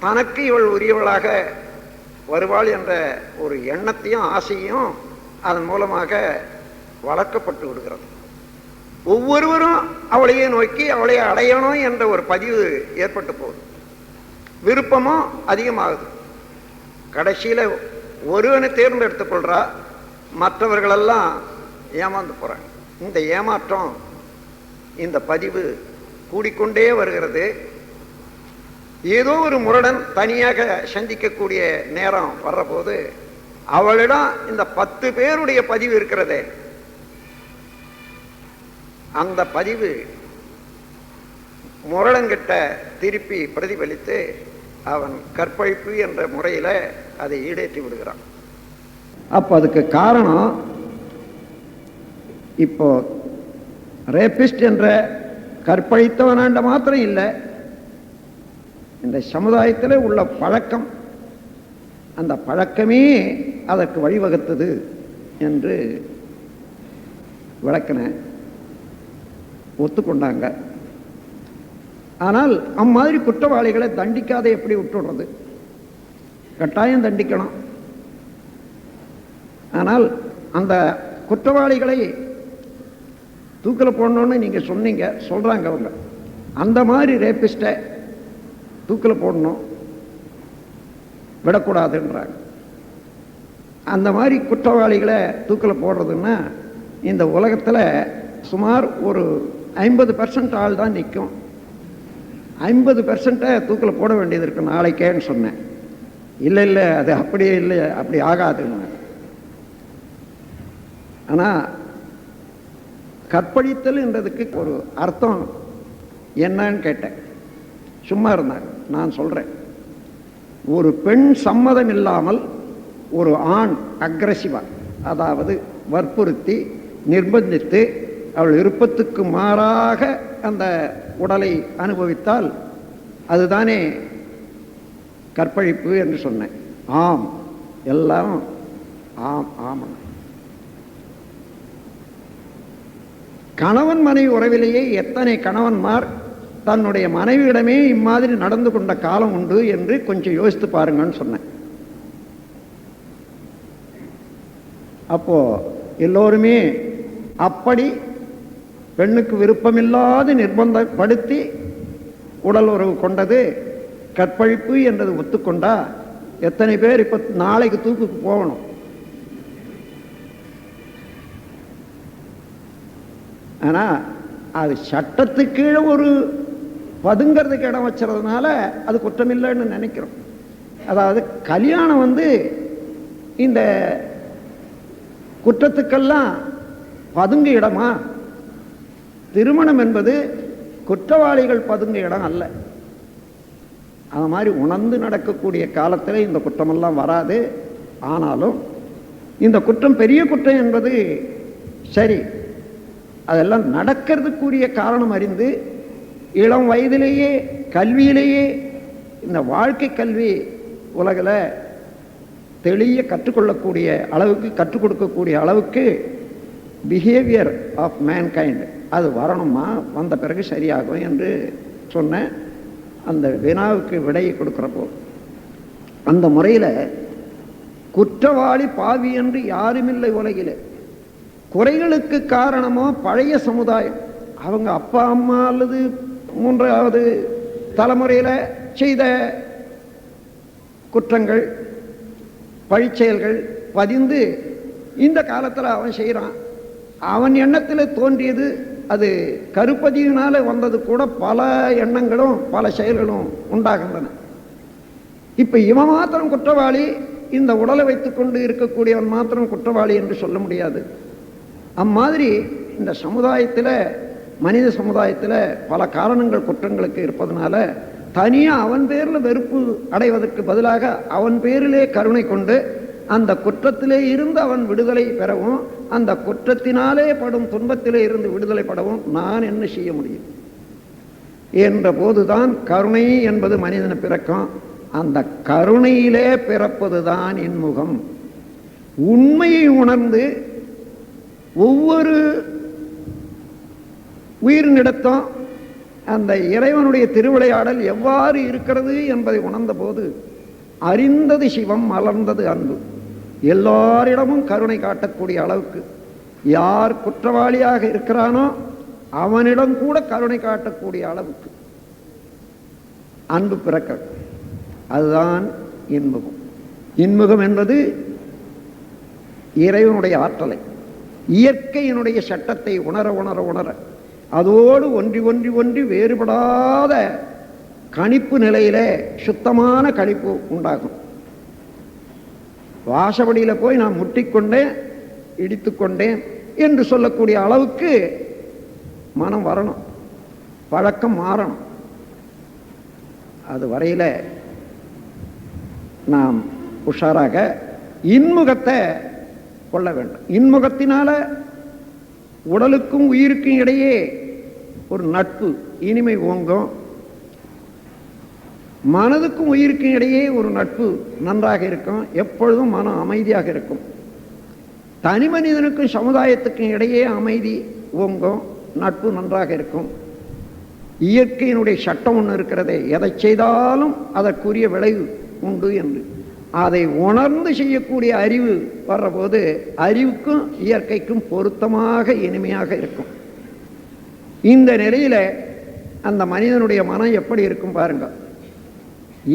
தனக்கு இவள் உரியவளாக வருவாள் என்ற ஒரு எண்ணத்தையும் ஆசையும் அதன் மூலமாக வளர்க்கப்பட்டு விடுகிறது. ஒவ்வொருவரும் அவளையே நோக்கி அவளை அடையணும் என்ற ஒரு பதிவு ஏற்பட்டு போகுது. விருப்பமும் அதிகமாகுது. கடைசியில் ஒருவனை தேர்ந்தெடுத்துக் கொள்றா, மற்றவர்களெல்லாம் ஏமாந்து போறாங்க. இந்த ஏமாற்றம், இந்த பதிவு கூடிக்கொண்டே வருகிறது. ஏதோ ஒரு முரடன் தனியாக சந்திக்கக்கூடிய நேரம் வர்ற போது அவளிடம் இந்த 10 பேருடைய பதிவு இருக்கிறதே, அந்த பதிவு முரடங்கிட்ட திருப்பி பிரதிபலித்து அவன் கற்பழிப்பு என்ற முறையில் அதை ஈடேற்றி விடுகிறான். அப்போ அதுக்கு காரணம், இப்போ ரேபிஸ்ட் என்ற கற்பழித்தவனாண்ட மாத்திரம் இல்லை, இந்த சமுதாயத்தில் உள்ள பழக்கம், அந்த பழக்கமே அதற்கு வழிவகுத்தது என்று விளக்கின ஒத்துக்கொண்டாங்க. ஆனால் அம்மாதிரி குற்றவாளிகளை தண்டிக்காத எப்படி விட்டுடுறது? கட்டாயம் தண்டிக்கணும். ஆனால் அந்த குற்றவாளிகளை தூக்கில் போடணும்னு நீங்கள் சொன்னீங்க, சொல்கிறாங்க அவங்க. அந்த மாதிரி ரேபிஸ்ட்டை தூக்கில் போடணும், விடக்கூடாதுன்றாங்க. அந்த மாதிரி குற்றவாளிகளை தூக்கில் போடுறதுன்னா இந்த உலகத்தில் சுமார் ஒரு 50% ஆள் தான் நிற்கும். 50% தூக்கில் போட வேண்டியது இருக்கு நாளைக்கேன்னு சொன்னேன். இல்லை அது அப்படியே இல்லை, அப்படி ஆகாதுன்னு. ஆனால் கற்பழித்தல்ன்றதுக்கு ஒரு அர்த்தம் என்னன்னு கேட்டேன். சும்மா இருந்தாங்க. நான் சொல்கிறேன், ஒரு பெண் சம்மதம் இல்லாமல் ஒரு ஆண் அக்ரெசிவாக, அதாவது வற்புறுத்தி நிர்பந்தித்து அவள் விருப்பத்துக்கு மாறாக அந்த உடலை அனுபவித்தால் அதுதானே கற்பழிப்பு என்று சொன்னேன். ஆம், எல்லாரும் ஆம் ஆமாம். கணவன் மனைவி உறவிலேயே எத்தனை கணவன்மார் தன்னுடைய மனைவியிடமே இம்மாதிரி நடந்து கொண்ட காலம் உண்டு என்று கொஞ்சம் யோசித்து பாருங்கன்னு சொன்னேன். அப்போ எல்லோருமே அப்படி பெண்ணுக்கு விருப்பமில்லாது நிர்பந்தப்படுத்தி உடல் உறவு கொண்டது கற்பழிப்பு என்றது ஒத்துக்கொண்டா எத்தனை பேர் இப்ப நாளைக்கு தூக்குக்கு போகணும்? ஆனா அது சட்டத்துக்கு கீழே ஒரு பதுங்கிறதுக்கு இடம் வச்சுறதுனால அது குற்றமில்லைன்னு நினைக்கிறோம். அதாவது கல்யாணம் இந்த குற்றத்துக்கெல்லாம் பதுங்கு இடமா? திருமணம் என்பது குற்றவாளிகள் பதுங்கு இடம் அல்ல. அது மாதிரி உணர்ந்து நடக்கக்கூடிய காலத்தில் இந்த குற்றமெல்லாம் வராது. ஆனாலும் இந்த குற்றம் பெரிய குற்றம் என்பது சரி, அதெல்லாம் நடக்கிறதுக்குரிய காரணம் அறிந்து இளம் வயதிலேயே கல்வியிலேயே இந்த வாழ்க்கை கல்வி உலகில் தெளிய கற்றுக்கொள்ளக்கூடிய அளவுக்கு, கற்றுக் கொடுக்கக்கூடிய அளவுக்கு பிஹேவியர் ஆஃப் மேன்கைண்ட் அது வரணுமா, வந்த பிறகு சரியாகும் என்று சொன்ன அந்த வினாவுக்கு விடையை கொடுக்குறப்போ அந்த முறையில் குற்றவாளி பாவி என்று யாருமில்லை உலகில். குறைகளுக்கு காரணமோ பழைய சமுதாயம், அவங்க அப்பா அம்மா அல்லது 3வது தலைமுறையில் செய்த குற்றங்கள் பழிச்செயல்கள் பதிந்து இந்த காலத்தில் அவன் செய்கிறான். அவன் எண்ணத்தில் தோன்றியது அது கருப்பதியினால வந்தது கூட பல எண்ணங்களும் பல செயல்களும் உண்டாகின்றன. இப்போ இவன் மாத்திரம் குற்றவாளி, இந்த உடலை வைத்துக்கொண்டு இருக்கக்கூடியவன் மாத்திரம் குற்றவாளி என்று சொல்ல முடியாது. அம்மாதிரி இந்த சமுதாயத்தில், மனித சமுதாயத்தில் பல காரணங்கள் குற்றங்களுக்கு இருப்பதனால தனியாக அவன் பேரில் வெறுப்பு அடைவதற்கு பதிலாக அவன் பேரிலே கருணை கொண்டு அந்த குற்றத்திலே இருந்து அவன் விடுதலை பெறவும், அந்த குற்றத்தினாலே படும் துன்பத்திலே இருந்து விடுதலை பெறவும் நான் என்ன செய்ய முடியும் என்ற போதுதான் கருணை என்பது மனிதனை பிறக்கும். அந்த கருணையிலே பிறப்பதுதான் இன்முகம். உண்மையை உணர்ந்து ஒவ்வொரு உயிரினிடத்தும் அந்த இறைவனுடைய திருவிளையாடல் எவ்வாறு இருக்கிறது என்பதை உணர்ந்த போது அறிந்தது சிவம், மலர்ந்தது அன்பு. எல்லாரிடமும் கருணை காட்டக்கூடிய அளவுக்கு, யார் குற்றவாளியாக இருக்கிறானோ அவனிடம் கூட கருணை காட்டக்கூடிய அளவுக்கு அன்பு பிறக்க, அதுதான் இன்பம். இன்முகம் என்பது இறைவனுடைய ஆற்றலை, இயற்கையினுடைய சட்டத்தை உணர உணர உணர அதோடு ஒன்றி ஒன்றி ஒன்றி வேறுபடாத கணிப்பு நிலையிலே சுத்தமான கணிப்பு உண்டாகும். வாசப்படியில் போய் நான் முட்டிக்கொண்டேன், இடித்துக்கொண்டேன் என்று சொல்லக்கூடிய அளவுக்கு மனம் வரணும், பழக்கம் மாறணும். அது வரையில் நாம் உஷாராக இன்முகத்தை கொள்ள வேண்டும். இன்முகத்தினால உடலுக்கும் உயிருக்கும் இடையே ஒரு நட்பு இனிமை ஓங்கும், மனதுக்கும் உயிருக்கும் இடையே ஒரு நட்பு நன்றாக இருக்கும், எப்பொழுதும் மனம் அமைதியாக இருக்கும். தனி மனிதனுக்கும் சமுதாயத்துக்கும் இடையே அமைதி ஓங்கும், நட்பு நன்றாக இருக்கும். இயற்கையினுடைய சட்டம் ஒன்று இருக்கிறதே, எதை செய்தாலும் அதற்குரிய விளைவு உண்டு என்று அதை உணர்ந்து செய்யக்கூடிய அறிவு வர்றபோது அறிவுக்கும் இயற்கைக்கும் பொருத்தமாக இனிமையாக இருக்கும். இந்த நிலையில அந்த மனிதனுடைய மனம் எப்படி இருக்கும் பாருங்க,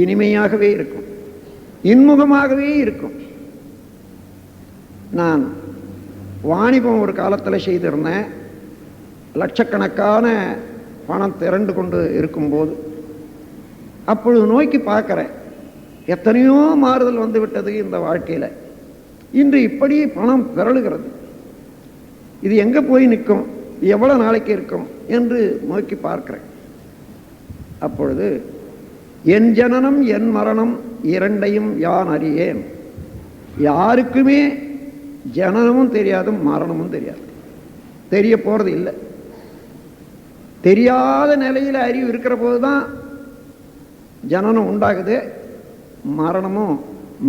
இனிமையாகவே இருக்கும், இன்முகமாகவே இருக்கும். நான் வாணிபம் ஒரு காலத்தில் செய்திருந்தேன். லட்சக்கணக்கான பணம் திரண்டு கொண்டு இருக்கும்போது அப்பொழுது நோக்கி பார்க்கிறேன், எத்தனையோ மாறுதல் வந்து விட்டது இந்த வாழ்க்கையில். இன்று இப்படி பணம் பிறழுகிறது, இது எங்கே போய் நிற்கும், எவ்வளவு நாளைக்கு இருக்கும் என்று நோக்கி பார்க்கிறேன். அப்பொழுது என் ஜனனம் என் மரணம் இரண்டையும் யான் அறியேன். யாருக்குமே ஜனனமும் தெரியாது, மரணமும் தெரியாது, தெரிய போறது இல்லை. தெரியாத நிலையில் அறிவு இருக்கிற போதுதான் ஜனனம் உண்டாகுது, மரணமும்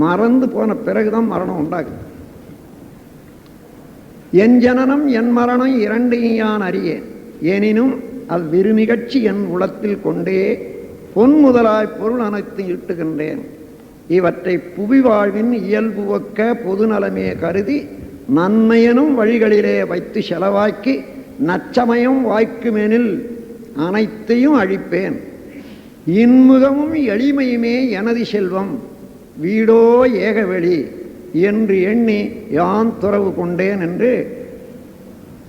மறந்து போன பிறகுதான் மரணம் உண்டாகுது. என் ஜனனம் என் மரணம் இரண்டையும் யான் அறியேன், எனினும் அவ்விருமிகட்சி என் உளத்தில் கொண்டே பொன் முதலாய் பொருள் அனைத்து இட்டுகின்றேன். இவற்றை புவி வாழ்வின் இயல்பு ஒக்க பொது நலமே கருதி நன்மையனும் வழிகளிலே வைத்து செலவாக்கி நச்சமயம் வாய்க்குமெனில் அனைத்தையும் அழிப்பேன். இன்முகமும் எளிமையுமே எனது செல்வம், வீடோ ஏகவெளி என்று எண்ணி யான் துறவு கொண்டேன் என்று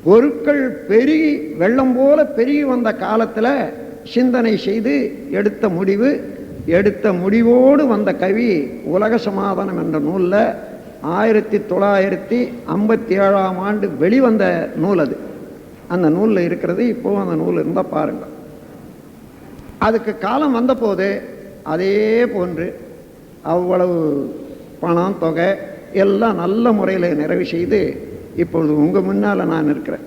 பொருட்கள் பெருகி வெள்ளம் போல பெருகி வந்த காலத்தில் சிந்தனை செய்து எடுத்த முடிவோடு வந்த கவி உலக சமாதானம் என்ற நூலில் 1957 வெளிவந்த நூல் அது. அந்த நூலில் இருக்கிறது. இப்போது அந்த நூல் இருந்தால் பாருங்கள். அதுக்கு காலம் வந்தபோது அதே போன்று அவ்வளவு பணம் தொகை எல்லாம் நல்ல முறையில் நிறைவு செய்து இப்பொழுது உங்கள் முன்னால் நான் இருக்கிறேன்.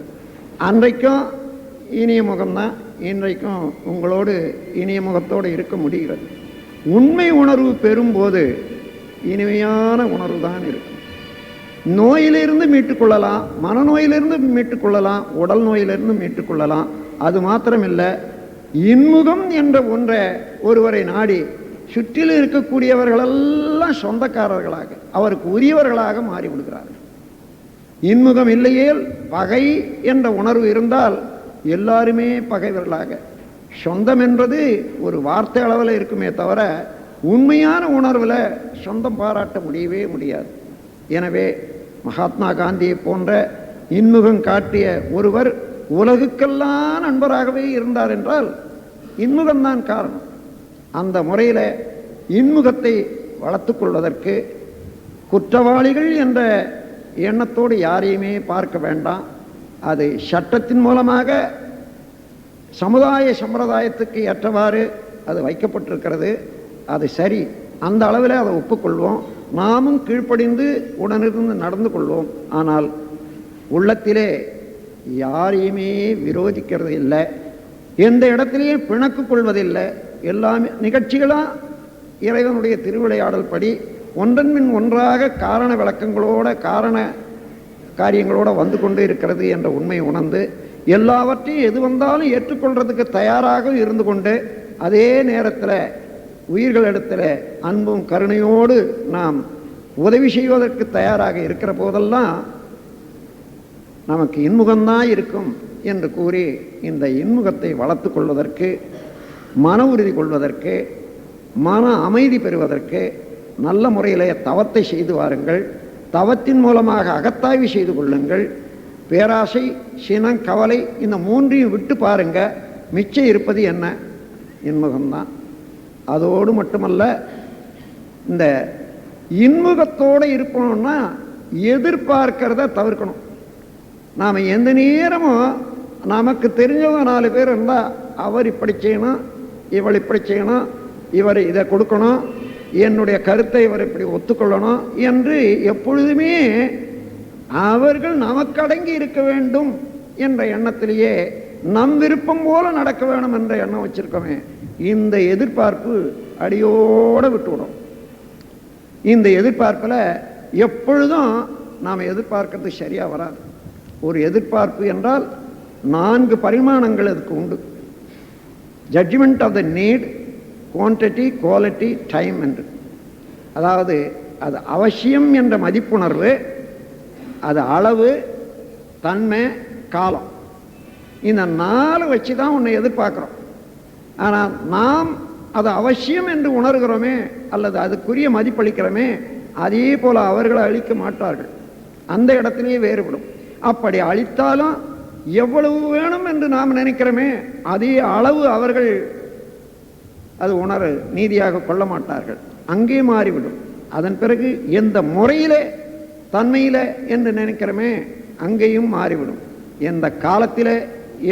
அன்றைக்கும் இனிய முகம்தான், இன்றைக்கும் உங்களோடு இனிய முகத்தோடு இருக்க முடிகிறது. உண்மை உணர்வு பெறும்போது இனிமையான உணர்வு தான் இருக்கும். நோயிலிருந்து மீட்டுக்கொள்ளலாம், மனநோயிலிருந்து மீட்டுக்கொள்ளலாம், உடல் நோயிலிருந்து மீட்டுக்கொள்ளலாம். அது மாத்திரமில்லை, இன்முகம் என்ற ஒன்றை ஒருவரை நாடி சுற்றிலும் இருக்கக்கூடியவர்களெல்லாம் சொந்தக்காரர்களாக அவருக்கு உரியவர்களாக மாறிவிடுகிறார்கள். இன்முகம் இல்லையேல் பகை என்ற உணர்வு இருந்தால் எல்லாருமே பகைவர்களாக, சொந்தம் என்பது ஒரு வார்த்தை அளவில் இருக்குமே தவிர உண்மையான உணர்வில் சொந்தம் பாராட்ட முடியவே முடியாது. எனவே மகாத்மா காந்தியை போன்ற இன்முகம் காட்டிய ஒருவர் உலகுக்கெல்லாம் நண்பராகவே இருந்தார் என்றால் இன்முகம்தான் காரணம். அந்த முறையில் இன்முகத்தை வளர்த்து கொள்வதற்கு குற்றவாளிகள் என்ற எண்ணத்தோடு யாரையுமே பார்க்க வேண்டாம். அது சட்டத்தின் மூலமாக சமுதாய சம்பிரதாயத்துக்கு ஏற்றவாறு அது வைக்கப்பட்டிருக்கிறது. அது சரி, அந்த அளவில் அதை ஒப்புக்கொள்வோம். நாமும் கீழ்ப்படிந்து உடனிருந்து நடந்து கொள்வோம். ஆனால் உள்ளத்திலே யாரையுமே விரோதிக்கிறது இல்லை, எந்த இடத்திலையும் பிணக்கு கொள்வதில்லை. எல்லாமே நிகழ்ச்சிகளாக இறைவனுடைய திருவிளையாடல் படி ஒன்றன் பின் ஒன்றாக காரண விளக்கங்களோட காரண காரியங்களோடு வந்து கொண்டு இருக்கிறது என்ற உண்மை உணர்ந்து எல்லாவற்றையும் எது வந்தாலும் ஏற்றுக்கொள்றதுக்கு தயாராக இருந்து கொண்டு அதே நேரத்தில் உயிர்களிடத்தில் அன்பும் கருணையோடு நாம் உதவி செய்வதற்கு தயாராக இருக்கிற போதெல்லாம் நமக்கு இன்முகம்தான் இருக்கும் என்று கூறி இந்த இன்முகத்தை வளர்த்து கொள்வதற்கு, மன உறுதி கொள்வதற்கு, மன அமைதி பெறுவதற்கு நல்ல முறையிலே தவத்தை செய்து வாருங்கள். தவத்தின் மூலமாக அகத்தாய்வு செய்து கொள்ளுங்கள். பேராசை, சினம், கவலை இந்த மூன்றையும் விட்டு பாருங்க. மிச்சம் இருப்பது என்ன? இன்முகம்தான். அதோடு மட்டுமல்ல, இந்த இன்முகத்தோடு இருக்கணும்னா எதிர்பார்க்கிறத தவிர்க்கணும். நாம் எந்த நேரமும் நமக்கு தெரிஞ்சவங்க 4 பேர் இருந்தால் அவர் இப்படி செய்யணும், இவள் இப்படி செய்யணும், இவர் இதை கொடுக்கணும், என்னுடைய கருத்தை இவர் இப்படி ஒத்துக்கொள்ளணும் என்று எப்பொழுதுமே அவர்கள் நமக்கு அடங்கி இருக்க வேண்டும் என்ற எண்ணத்திலேயே நம் விருப்பம் போல நடக்க வேணும் என்ற எண்ணம் வச்சிருக்கோமே, இந்த எதிர்பார்ப்பு அடியோடு விட்டுவிடும். இந்த எதிர்பார்ப்பில் எப்பொழுதும் நாம் எதிர்பார்க்கறது சரியாக வராது. ஒரு எதிர்பார்ப்பு என்றால் 4 பரிமாணங்கள் அதுக்கு உண்டு. Judgement of the need, quantity, quality, time என்று. அதாவது அது அவசியம் என்ற மதிப்புணர்வு, அது அளவு, தன்மை, காலம். இந்த 4 வச்சு தான் உன்னை எதிர்பார்க்குறோம். ஆனால் நாம் அது அவசியம் என்று உணர்கிறோமே அல்லது அதுக்குரிய மதிப்பளிக்கிறோமே, அதே போல் அவர்களை அளிக்க மாட்டார்கள். அந்த இடத்திலேயே வேறுபடும். அப்படி அளித்தாலும் எவ்வளவு வேணும் என்று நாம் நினைக்கிறோமே அதே அளவு அவர்கள் அது உணர நீதியாக கொள்ள மாட்டார்கள். அங்கே மாறிவிடும். அதன் பிறகு எந்த முறையிலே தன்மையில என்று நினைக்கிறோமே அங்கேயும் மாறிவிடும். எந்த காலத்திலே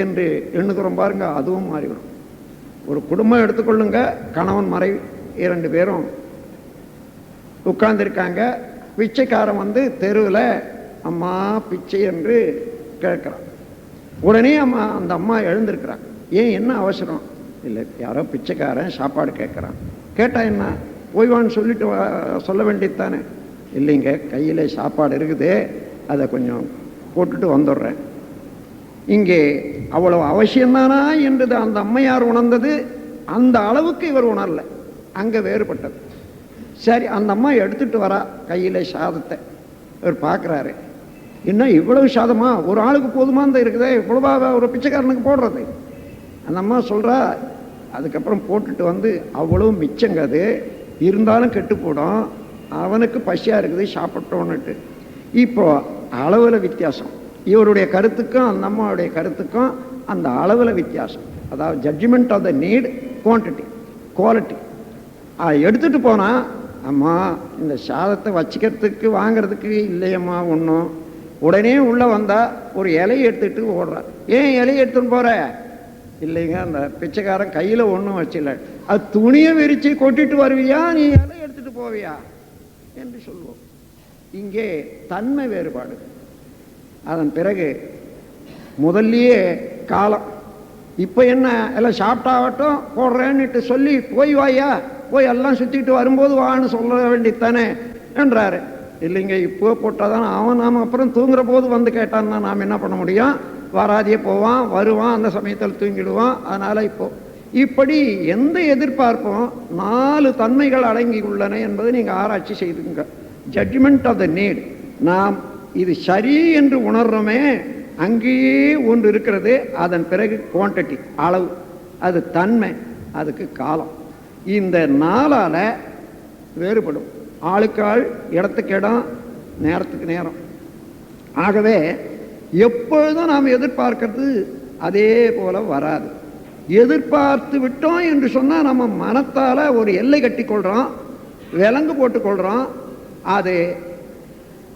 என்று எண்ணுகிறோம் பாருங்க, அதுவும் மாறிவிடும். ஒரு குடும்பம் எடுத்துக்கொள்ளுங்க. கணவன் மனைவி 2 பேரும் உட்கார்ந்துருக்காங்க. பிச்சைக்காரன் வந்து தெருவில் அம்மா பிச்சை என்று கேட்குறான். உடனே அந்த அம்மா எழுந்திருக்கிறாங்க. ஏன், என்ன அவசரம்? இல்லை, யாரோ பிச்சைக்காரன் சாப்பாடு கேட்குறான். கேட்டால் என்ன, ஓய்வான்னு சொல்லிட்டு சொல்ல வேண்டியது தானே. இல்லைங்க, கையில் சாப்பாடு இருக்குது, அதை கொஞ்சம் போட்டுட்டு வந்துடுறேன். இங்கே அவ்வளவு அவசியம்தானா என்று அந்த அம்மையார் உணர்ந்தது. அந்த அளவுக்கு இவர் உணரலை. அங்கே வேறுபட்டது. சரி, அந்த அம்மா எடுத்துட்டு வரா கையில் சாதத்தை. இவர் பார்க்குறாரு, என்ன இவ்வளவு சாதமா, ஒரு ஆளுக்கு போதுமா தான் இருக்குதே, இவ்வளவா ஒரு பிச்சைக்காரனுக்கு போடுறது? அந்த அம்மா சொல்கிறா, அதுக்கப்புறம் போட்டுட்டு வந்து அவ்வளவு மிச்சங்க, அது இருந்தாலும் கெட்டு போடும், அவனுக்கு பசியாக இருக்குது சாப்பிட்டோன்னுட்டு. இப்போ அளவில் வித்தியாசம். இவருடைய கருத்துக்கும் அந்த அம்மாவுடைய கருத்துக்கும் அந்த அளவில் வித்தியாசம். அதாவது judgement of the need, quantity, quality. எடுத்துகிட்டு போனால், அம்மா இந்த சாதத்தை வச்சுக்கிறதுக்கு வாங்கிறதுக்கு இல்லையம்மா ஒன்றும். உடனே உள்ளே வந்தால் ஒரு இலையை எடுத்துகிட்டு ஓடுறார். ஏன் இலையை எடுத்துன்னு போகிற? இல்லைங்க, அந்த பிச்சைக்காரன் கையில் ஒன்றும் வச்சில்ல, அது துணியை விரித்து கொட்டிட்டு வருவியா, நீ இலையை எடுத்துகிட்டு போவியா என்று சொல்லுவோம். இங்கே தன்மை வேறுபாடு. அதன் பிறகு முதல்லையே காலம். இப்போ என்ன, எல்லாம் சாப்பிட்டாகட்டும் போடுறேன்னுட்டு சொல்லி போய் வாயா, போய் எல்லாம் சுற்றிட்டு வரும்போது வான்னு சொல்ல வேண்டியதானே என்றாரு. இல்லைங்க, இப்போ போட்டால் தான் அவன் நாம் அப்புறம் தூங்குற போது வந்து கேட்டான்னா நாம் என்ன பண்ண முடியும்? வராதியே போவான், வருவான், அந்த சமயத்தில் தூங்கிடுவான். அதனால் இப்படி எந்த எதிர்பார்ப்பும் 4 தன்மைகள் அடங்கி உள்ளன என்பதை நீங்கள் ஆராய்ச்சி செய்துங்க. ஜட்ஜ்மெண்ட் ஆஃப் த நீட், நாம் இது சரி என்று உணர்றோமே அங்கேயே ஒன்று இருக்கிறது. அதன் பிறகு குவான்டிட்டி, அளவு, அது தன்மை, அதுக்கு காலம். இந்த 4ஆல் வேறுபடும். ஆளுக்கு ஆள், இடத்துக்கு இடம், நேரத்துக்கு நேரம். ஆகவே எப்பொழுதும் நாம் எதிர்பார்க்கறது அதே போல வராது. எதிர்பார்த்து விட்டோம் என்று சொன்னால் நம்ம மனத்தால் ஒரு எல்லை கட்டி கொள்கிறோம், விலங்கு போட்டுக்கொள்கிறோம். அது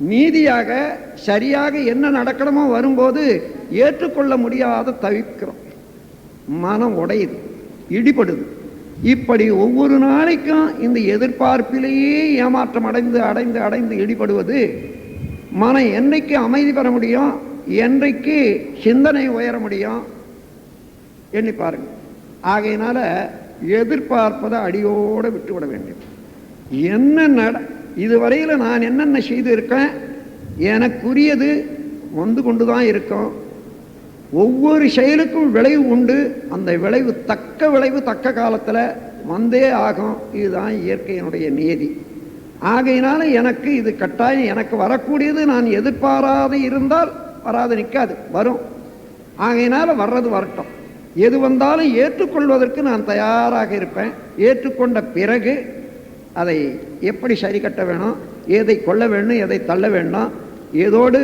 நீதியாக சரியாக என்ன நடக்கணுமோ வரும்போது ஏற்றுக்கொள்ள முடியாத தவிக்கிறோம். மனம் உடையுது, இடிபடுது. இப்படி ஒவ்வொரு நாளைக்கும் இந்த எதிர்பார்ப்பிலேயே ஏமாற்றம் அடைந்து அடைந்து அடைந்து இடிபடுவது மனம் என்றைக்கு அமைதி பெற முடியும், என்றைக்கு சிந்தனை உயர முடியும் எண்ணி பாருங்க. ஆகையினால எதிர்பார்ப்பதை அடியோடு விட்டுவிட வேண்டும். என்ன இதுவரையில் நான் என்னென்ன செய்து இருக்கேன், எனக்குரியது வந்து கொண்டு தான் இருக்கும். ஒவ்வொரு செயலுக்கும் விளைவு உண்டு. அந்த விளைவு தக்க விளைவு தக்க காலத்தில் வந்தே ஆகும். இதுதான் இயற்கையினுடைய நியதி. ஆகையினால எனக்கு இது கட்டாயம், எனக்கு வரக்கூடியது நான் எதிர்பாராது இருந்தால் வராது நிற்காது, வரும். ஆகையினால வர்றது வரட்டும். எது வந்தாலும் ஏற்றுக்கொள்வதற்கு நான் தயாராக இருப்பேன். ஏற்றுக்கொண்ட பிறகு அதை எப்படி சரி கட்ட வேணும், எதை கொள்ள வேண்டும், எதை தள்ள வேண்டும், ஏதோடு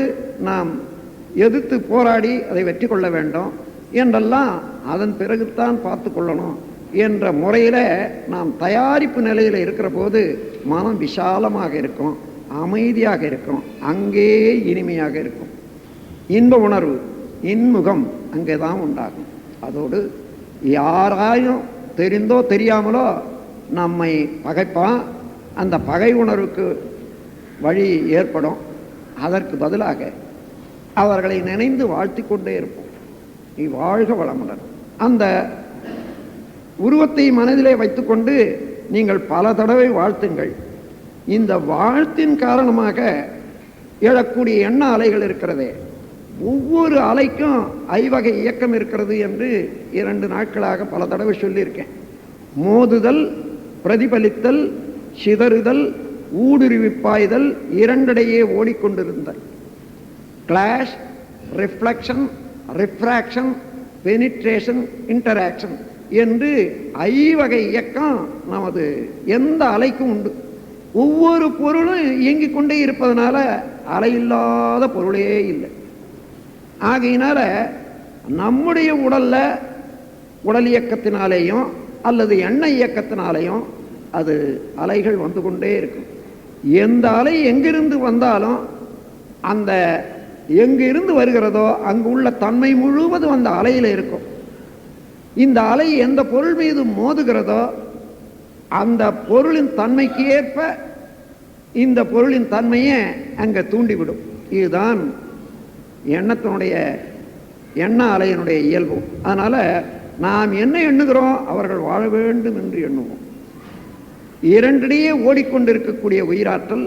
நாம் எதிர்த்து போராடி அதை வெற்றி கொள்ள வேண்டும் என்றெல்லாம் அதன் பிறகுத்தான் பார்த்து கொள்ளணும் என்ற முறையில் நாம் தயாரிப்பு நிலையில் இருக்கிற போது மனம் விசாலமாக இருக்கும், அமைதியாக இருக்கும், அங்கே இனிமையாக இருக்கும். இன்ப உணர்வு, இன்முகம் அங்கே தான் உண்டாகும். அதோடு யாராயும் தெரிந்தோ தெரியாமலோ நம்மை பகைப்பான், அந்த பகை உணர்வுக்கு வழி ஏற்படும். அதற்கு பதிலாக அவர்களை நினைந்து வாழ்த்தி கொண்டே இருப்போம். நீ வாழ்க வளமுடன். அந்த உருவத்தை மனதிலே வைத்துக்கொண்டு நீங்கள் பல தடவை வாழ்த்துங்கள். இந்த வாழ்த்தின் காரணமாக எழக்கூடிய எண்ண அலைகள் இருக்கிறதே, ஒவ்வொரு அலைக்கும் ஐவகை இயக்கம் இருக்கிறது என்று 2 நாட்களாக பல தடவை சொல்லியிருக்கேன். மோதுதல், பிரதிபலித்தல், சிதறுதல், ஊடுருவிப்பாய்தல், இரண்டிடையே ஓடிக்கொண்டிருந்தல். Clash, reflection, refraction, penetration, interaction என்று ஐவகை இயக்கம் நமது எந்த அலைக்கும் உண்டு. ஒவ்வொரு பொருளும் இயங்கிக் கொண்டே இருப்பதனால அலையில்லாத பொருளே இல்லை. ஆகையினால நம்முடைய உடல்ல உடல் இயக்கத்தினாலேயும் அல்லது எண்ணெய் இயக்கத்தினாலேயும் அது அலைகள் வந்து கொண்டே இருக்கும். எந்த அலை எங்கிருந்து வந்தாலும் அந்த எங்கிருந்து வருகிறதோ அங்கு உள்ள தன்மை முழுவதும் அந்த அலையில் இருக்கும். இந்த அலை எந்த பொருள் மீது மோதுகிறதோ அந்த பொருளின் தன்மைக்கு ஏற்ப இந்த பொருளின் தன்மையை அங்கே தூண்டிவிடும். இதுதான் எண்ணத்தினுடைய எண்ண அலையினுடைய இயல்பு. அதனால நாம் என்ன எண்ணுகிறோம், அவர்கள் வாழ வேண்டும் என்று எண்ணுவோம். இரண்டிடையே ஓடிக்கொண்டிருக்கக்கூடிய உயிராற்றல்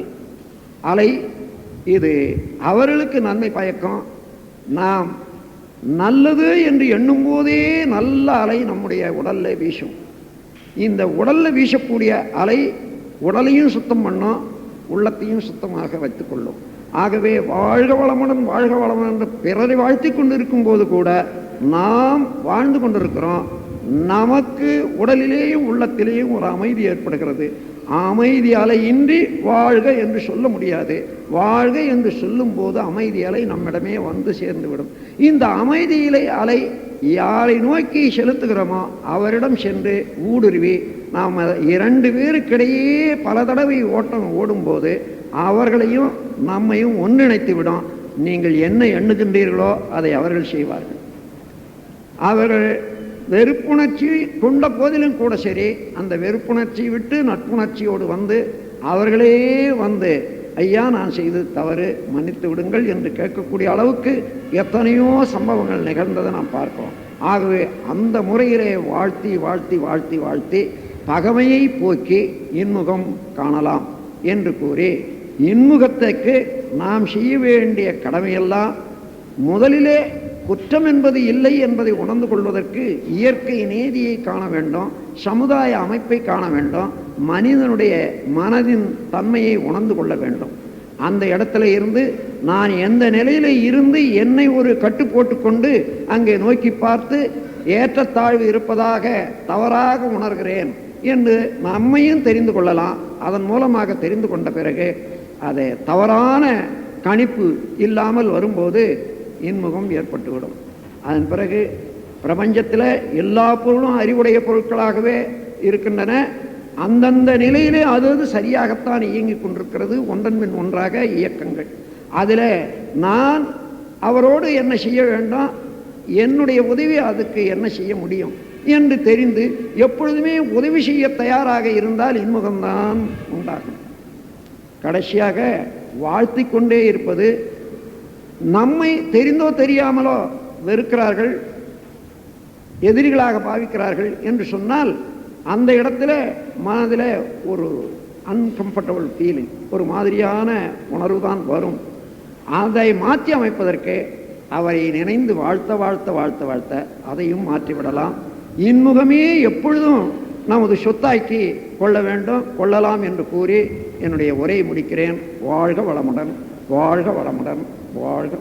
அலை, இது அவர்களுக்கு நன்மை பயக்கும். நாம் நல்லது என்று எண்ணும் போதே நல்ல அலை நம்முடைய உடல்ல வீசும். இந்த உடல்ல வீசக்கூடிய அலை உடலையும் சுத்தம் பண்ணும், உள்ளத்தையும் சுத்தமாக வைத்துக் கொள்ளும். ஆகவே வாழ்க வளமுடன் வாழ்க வளமுடன் என்று பிறரை வாழ்த்தி கொண்டிருக்கும் போது கூட நாம் வாழ்ந்து கொண்டிருக்கிறோம். நமக்கு உடலிலேயும் உள்ளத்திலேயும் ஒரு அமைதி ஏற்படுகிறது. அமைதி அலை இன்றி வாழ்க என்று சொல்ல முடியாது. வாழ்க என்று சொல்லும் போது அமைதி அலை நம்மிடமே வந்து சேர்ந்துவிடும். இந்த அமைதியிலே அலை யாரை நோக்கி செலுத்துகிறோமோ அவரிடம் சென்று ஊடுருவி நாம் 2 பேருக்கிடையே பல தடவை ஓட்டம் ஓடும்போது அவர்களையும் நம்மையும் ஒன்றிணைத்து விடும். நீங்கள் என்ன எண்ணுகின்றீர்களோ அதை அவர்கள் செய்வார்கள். அவர்கள் வெறுப்புணர்ச்சி கொண்ட போதிலும் கூட சரி, அந்த வெறுப்புணர்ச்சி விட்டு நட்புணர்ச்சியோடு வந்து அவர்களே வந்து ஐயா நான் செய்தது தவறு, மன்னித்து விடுங்கள் என்று கேட்கக்கூடிய அளவுக்கு எத்தனையோ சம்பவங்கள் நிகழ்ந்ததை நாம் பார்க்கிறோம். ஆகவே அந்த முறையிலே வாழ்த்தி வாழ்த்தி வாழ்த்தி வாழ்த்தி பகைமையை போக்கி இன்முகம் காணலாம் என்று கூறி, இன்முகத்துக்கு நாம் செய்ய வேண்டிய கடமையெல்லாம் முதலிலே குற்றம் என்பது இல்லை என்பதை உணர்ந்து கொள்வதற்கு இயற்கை நீதியை காண வேண்டும், சமுதாய அமைப்பை காண வேண்டும், மனிதனுடைய மனதின் தன்மையை உணர்ந்து கொள்ள வேண்டும். அந்த இடத்துல இருந்து நான் எந்த நிலையில இருந்து என்னை ஒரு கட்டு போட்டுக்கொண்டு அங்கே நோக்கி பார்த்து ஏற்றத்தாழ்வு இருப்பதாக தவறாக உணர்கிறேன் என்று நம்மையும் தெரிந்து கொள்ளலாம். அதன் மூலமாக தெரிந்து கொண்ட பிறகு அதை தவறான கணிப்பு இல்லாமல் வரும்போது இன்முகம் ஏற்பட்டுவிடும். அதன் பிறகு பிரபஞ்சத்தில் எல்லா பொருளும் அறிவுடைய பொருட்களாகவே இருக்கின்றன. அந்தந்த நிலையிலே அது சரியாகத்தான் இயங்கிக் கொண்டிருக்கிறது, ஒன்றன் பின் ஒன்றாக இயக்கங்கள். அதில் நான் அவரோடு என்ன செய்ய வேண்டும், என்னுடைய உதவி அதுக்கு என்ன செய்ய முடியும் என்று தெரிந்து எப்பொழுதுமே உதவி செய்ய தயாராக இருந்தால் இன்முகம்தான் உண்டாகும். கடைசியாக வாழ்த்தி கொண்டே இருப்பது, நம்மை தெரிந்தோ தெரியாமலோ வெறுக்கிறார்கள், எதிரிகளாக பாவிக்கிறார்கள் என்று சொன்னால் அந்த இடத்துல மனதில் ஒரு அன்கம்ஃபர்டபுள் ஃபீலிங், ஒரு மாதிரியான உணர்வு தான் வரும். அதை மாற்றி அமைப்பதற்கு அவரை நினைந்து வாழ்த்த வாழ்த்த வாழ்த்த வாழ்த்த அதையும் மாற்றிவிடலாம். இன்முகமே எப்பொழுதும் நமது சொத்தாக்கி கொள்ள வேண்டும், கொள்ளலாம் என்று கூறி என்னுடைய உரையை முடிக்கிறேன். வாழ்க வளமுடன், வாழ்க வளமுடன், வாழ்க